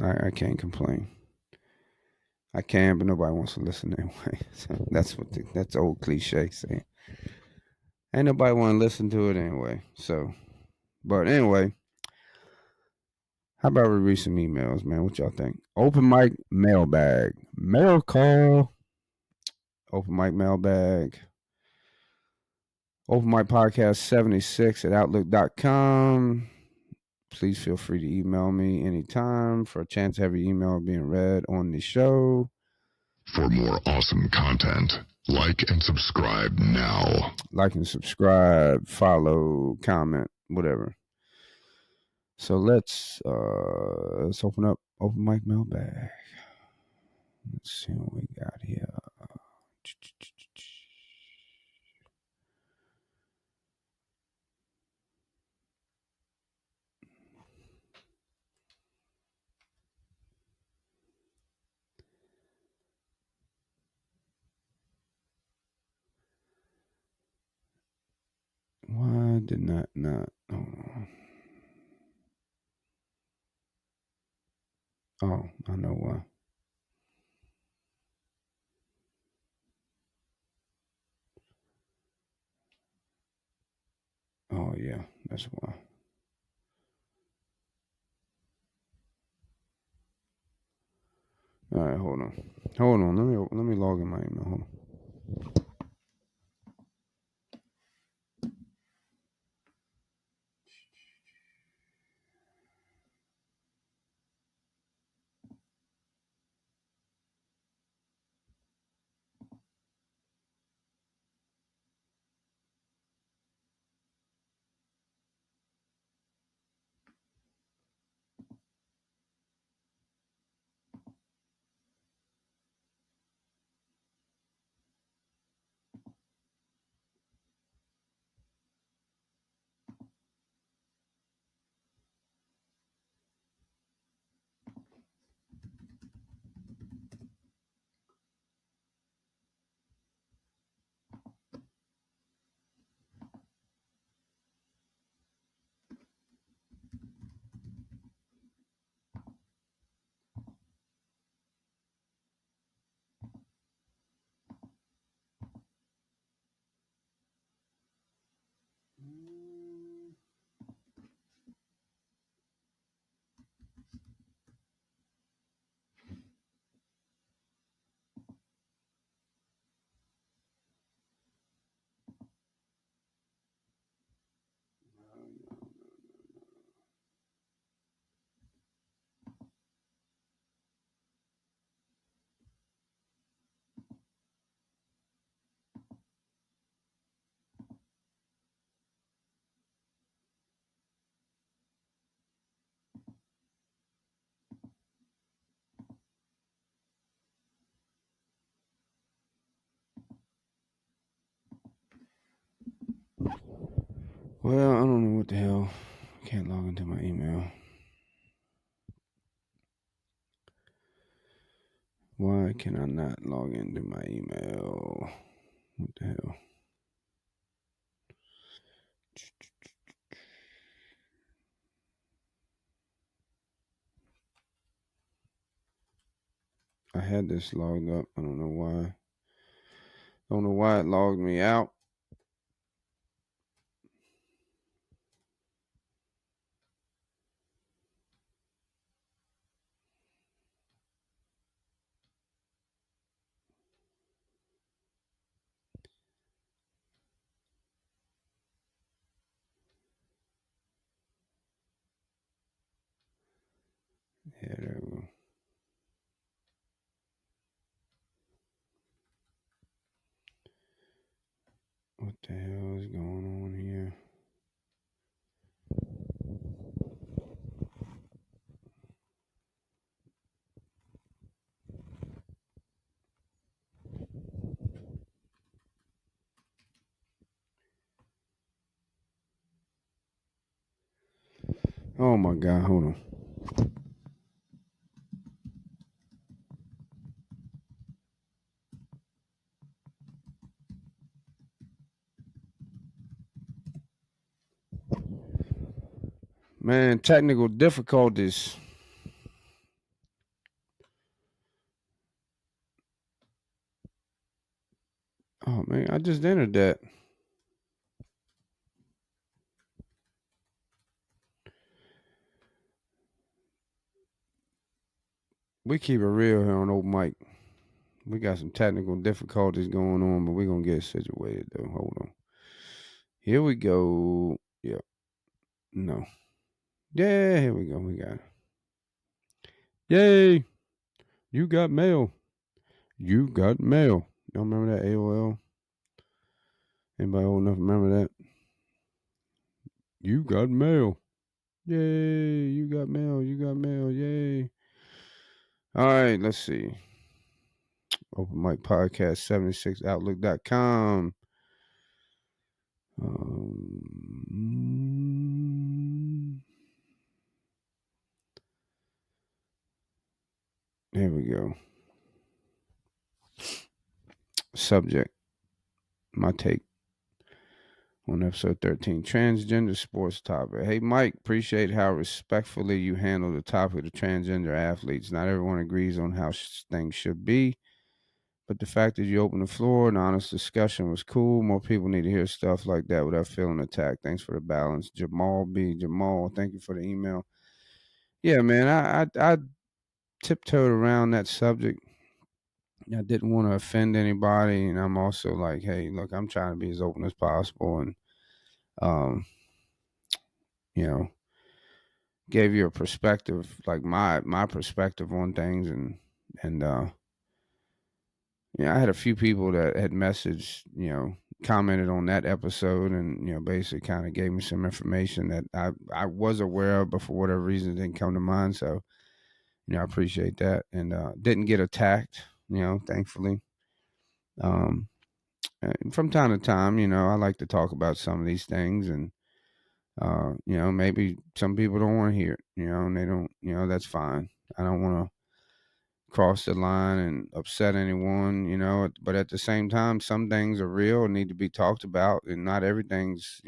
I can't complain. I can, but nobody wants to listen anyway. So that's old cliche saying. Ain't nobody want to listen to it anyway. So, but anyway, how about we read some emails, man? What y'all think? Open Mike Mailbag. Mail call. Open Mike Mailbag. Open Mike Podcast 76 at Outlook.com. Please feel free to email me anytime for a chance to have your email being read on the show. For more awesome content, like and subscribe now. Like and subscribe, follow, comment, whatever. So let's open up Open Mic Mailbag. Let's see what we got here. did not. Hold on. Oh, I know why. Oh yeah, that's why. All right, hold on. Hold on. Let me log in my email. Hold on. Well, I don't know what the hell. I can't log into my email. Why can I not log into my email? What the hell? I had this logged up. I don't know why. Don't know why it logged me out. Yeah, there we go. What the hell is going on here? Oh my God, hold on. Man, technical difficulties. Oh man, I just entered that. We keep it real here on Open Mike. We got some technical difficulties going on, but we're gonna get situated though. Hold on. Here we go. Yep. No. Yeah, here we go. We got it. Yay! You got mail. You got mail. Y'all remember that AOL? Anybody old enough to remember that? You got mail. Yay! You got mail. You got mail. Yay! All right, let's see. Open Mic Podcast 76outlook.com. Here we go. Subject. My take on episode 13, transgender sports topic. Hey, Mike, appreciate how respectfully you handle the topic of transgender athletes. Not everyone agrees on how things should be, but the fact that you opened the floor and honest discussion was cool. More people need to hear stuff like that without feeling attacked. Thanks for the balance. Jamal, thank you for the email. Yeah, man, I tiptoed around that subject. I didn't want to offend anybody, and I'm also like, hey, look, I'm trying to be as open as possible, and um, you know, gave you a perspective, like my perspective on things, and I had a few people that had messaged, commented on that episode, and basically kind of gave me some information that I was aware of, but for whatever reason, it didn't come to mind. So I appreciate that, and didn't get attacked, thankfully. Um, and from time to time, I like to talk about some of these things, and maybe some people don't want to hear it, and they don't, that's fine. I don't want to cross the line and upset anyone, but at the same time, some things are real and need to be talked about, and not everything's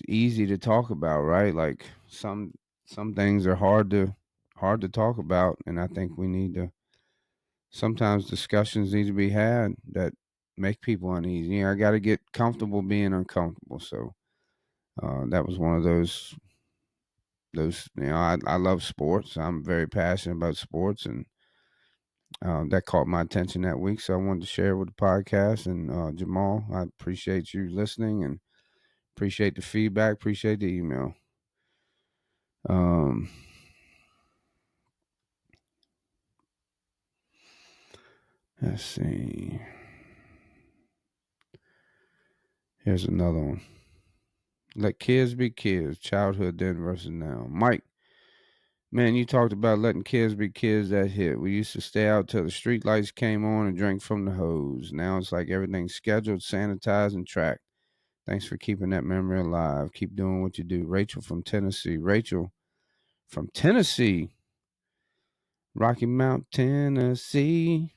easy to talk about, right? Like some things are hard to talk about, and I think we need to sometimes discussions need to be had that make people uneasy. I got to get comfortable being uncomfortable. So that was one of those. I love sports. I'm very passionate about sports, and that caught my attention that week. So I wanted to share with the podcast. And Jamal, I appreciate you listening and appreciate the feedback. Appreciate the email. Um, let's see. Here's another one. Let kids be kids. Childhood then versus now. Mike, man, you talked about letting kids be kids. That hit. We used to stay out till the street lights came on and drink from the hose. Now it's like everything's scheduled, sanitized, and tracked. Thanks for keeping that memory alive. Keep doing what you do. Rachel from Tennessee. Rachel from Tennessee. Rocky Mount, Tennessee.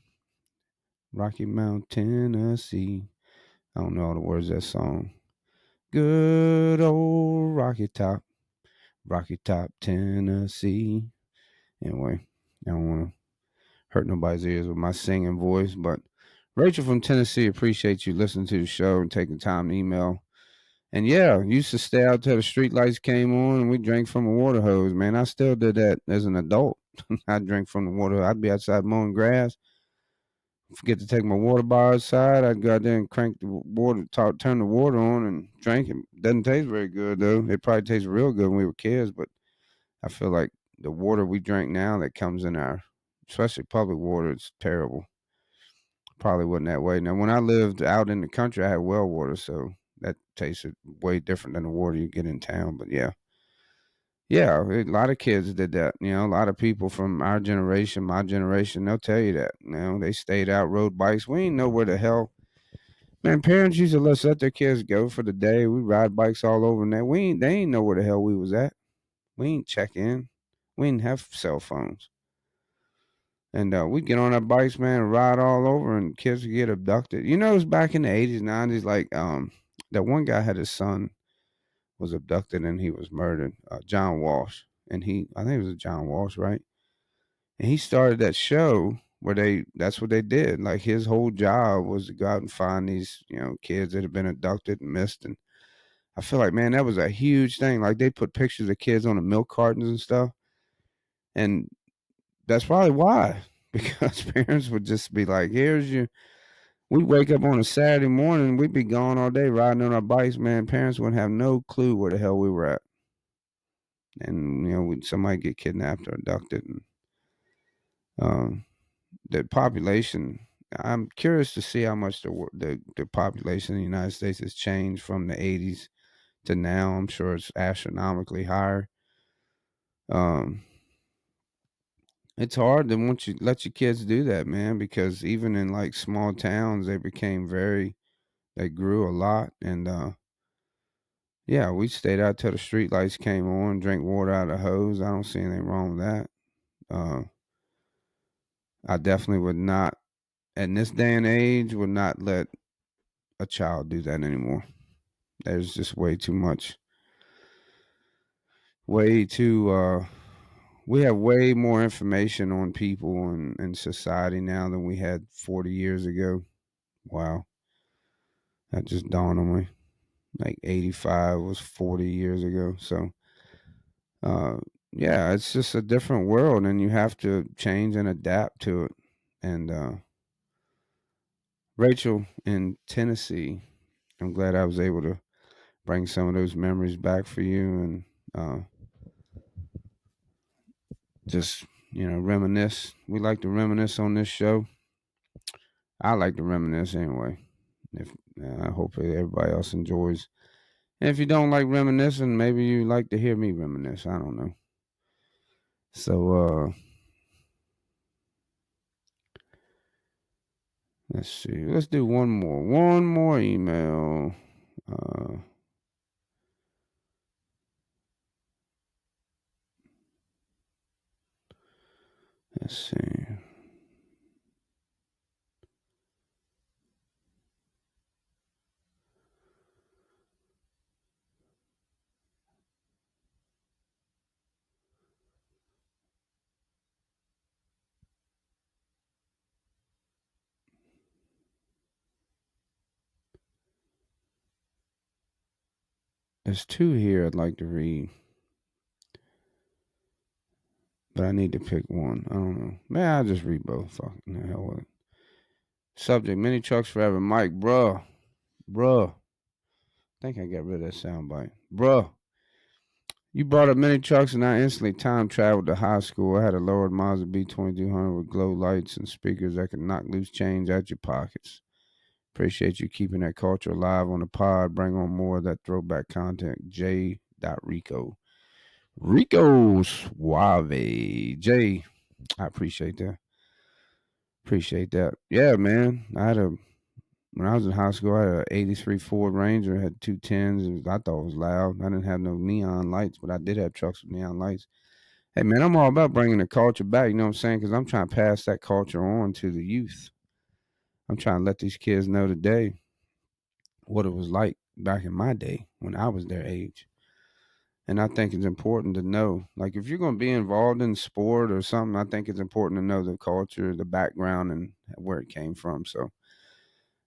Rocky Mount, Tennessee. I don't know all the words of that song. Good old Rocky Top, Tennessee. Anyway, I don't want to hurt nobody's ears with my singing voice, but Rachel from Tennessee, appreciate you listening to the show and taking time to email. And yeah, used to stay out till the street lights came on and we drank from a water hose, man. I still did that as an adult. I drank from the water. I'd be outside mowing grass, forget to take my water bar outside. I'd go out there and crank the water, turn the water on and drink it. Doesn't taste very good though. It probably tastes real good when we were kids, but I feel like the water we drink now that comes in our, especially public water, it's terrible. Probably wasn't that way. Now, when I lived out in the country, I had well water, so that tasted way different than the water you get in town. But yeah, a lot of kids did that. A lot of people from our generation, my generation, they'll tell you that. They stayed out, rode bikes. We ain't know where the hell. Man, parents used to let their kids go for the day. We ride bikes all over, and that they ain't know where the hell we was at. We ain't check in. We didn't have cell phones. And we'd get on our bikes, man, and ride all over, and kids would get abducted. It was back in the 80s, 90s, like that one guy had his son was abducted and he was murdered, John Walsh. And I think it was John Walsh, right? And he started that show where that's what they did. Like his whole job was to go out and find these, kids that had been abducted and missed. And I feel like, man, that was a huge thing. Like they put pictures of kids on the milk cartons and stuff. And that's probably why, because parents would just be like, here's your, we wake up on a Saturday morning, we'd be gone all day riding on our bikes, man. Parents wouldn't have no clue where the hell we were at. And, somebody get kidnapped or abducted. And um, the population, I'm curious to see how much the population in the United States has changed from the 80s to now. I'm sure it's astronomically higher. Um, it's hard to once you let your kids do that, man, because even in like small towns, they grew a lot. And yeah, we stayed out till the street lights came on, drank water out of the hose. I don't see anything wrong with that. Uh, I definitely would not, in this day and age, would not let a child do that anymore. There's just way too much, way too. We have way more information on people and society now than we had 40 years ago. Wow, that just dawned on me. Like 85 was 40 years ago. So, uh, yeah, it's just a different world, and you have to change and adapt to it. And Rachel in Tennessee, I'm glad I was able to bring some of those memories back for you and uh, just, reminisce. We like to reminisce on this show. I like to reminisce anyway. If I hope everybody else enjoys. And if you don't like reminiscing, maybe you like to hear me reminisce. I don't know. So let's see. Let's do one more. One more email. Uh, let's see. There's two here I'd like to read, but I need to pick one. I don't know. Man, I'll just read both. Fuck the hell with it. Subject: Mini trucks forever. Mike, bruh. I think I got rid of that soundbite. Bruh, you brought up mini trucks, and I instantly time traveled to high school. I had a lowered Mazda B 2200 with glow lights and speakers that could knock loose change out your pockets. Appreciate you keeping that culture alive on the pod. Bring on more of that throwback content. J. Rico. Rico Suave. Jay, I appreciate that. Appreciate that. Yeah, man. When I was in high school, I had an 83 Ford Ranger, had two tens. I thought it was loud. I didn't have no neon lights, but I did have trucks with neon lights. Hey, man, I'm all about bringing the culture back, you know what I'm saying? Because I'm trying to pass that culture on to the youth. I'm trying to let these kids know today what it was like back in my day when I was their age. And I think it's important to know, like, if you're going to be involved in sport or something, I think it's important to know the culture, the background, and where it came from. So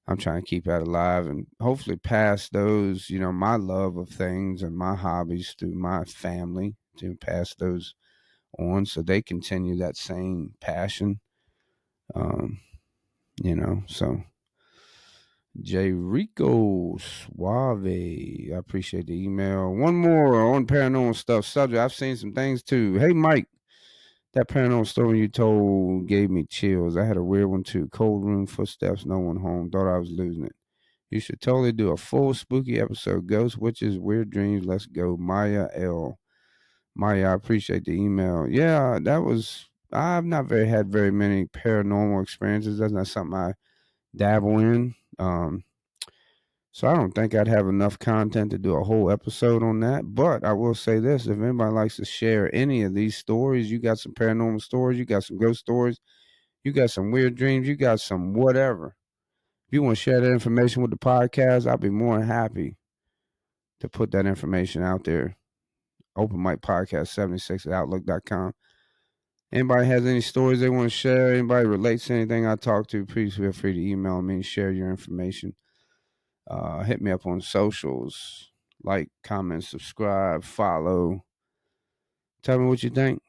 I'm trying to keep that alive and hopefully pass those, my love of things and my hobbies through my family to pass those on so they continue that same passion. Um, so J Rico Suave. I appreciate the email. One more on paranormal stuff subject. I've seen some things too. Hey Mike, that paranormal story you told gave me chills. I had a weird one too. Cold room, footsteps, no one home. Thought I was losing it. You should totally do a full spooky episode. Ghost, witches, weird dreams. Let's go. Maya L. Maya, I appreciate the email. Yeah, that was. I've not had very many paranormal experiences. That's not something I dabble in. So I don't think I'd have enough content to do a whole episode on that. But I will say this: if anybody likes to share any of these stories, you got some paranormal stories, you got some ghost stories, you got some weird dreams, you got some whatever. If you want to share that information with the podcast, I'll be more than happy to put that information out there. Open Mike Podcast 76 at Outlook.com. Anybody has any stories they want to share, anybody relates to anything I talk to, please feel free to email me and share your information. Hit me up on socials. Like, comment, subscribe, follow. Tell me what you think.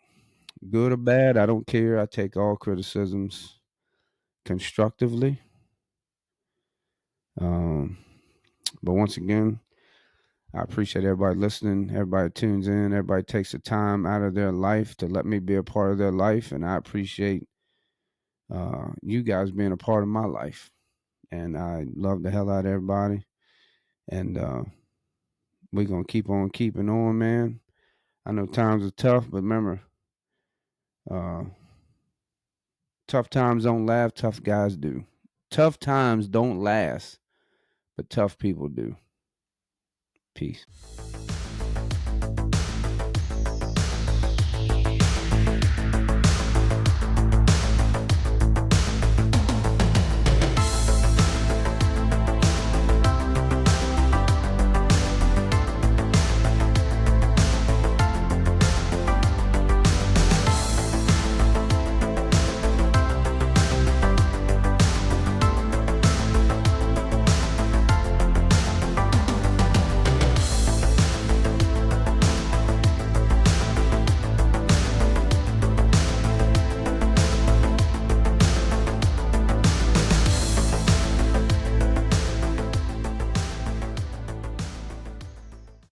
Good or bad, I don't care. I take all criticisms constructively. Um, but once again, I appreciate everybody listening. Everybody tunes in. Everybody takes the time out of their life to let me be a part of their life. And I appreciate you guys being a part of my life. And I love the hell out of everybody. And we're going to keep on keeping on, man. I know times are tough, but remember, uh, tough times don't last, tough guys do. Tough times don't last, but tough people do. Peace.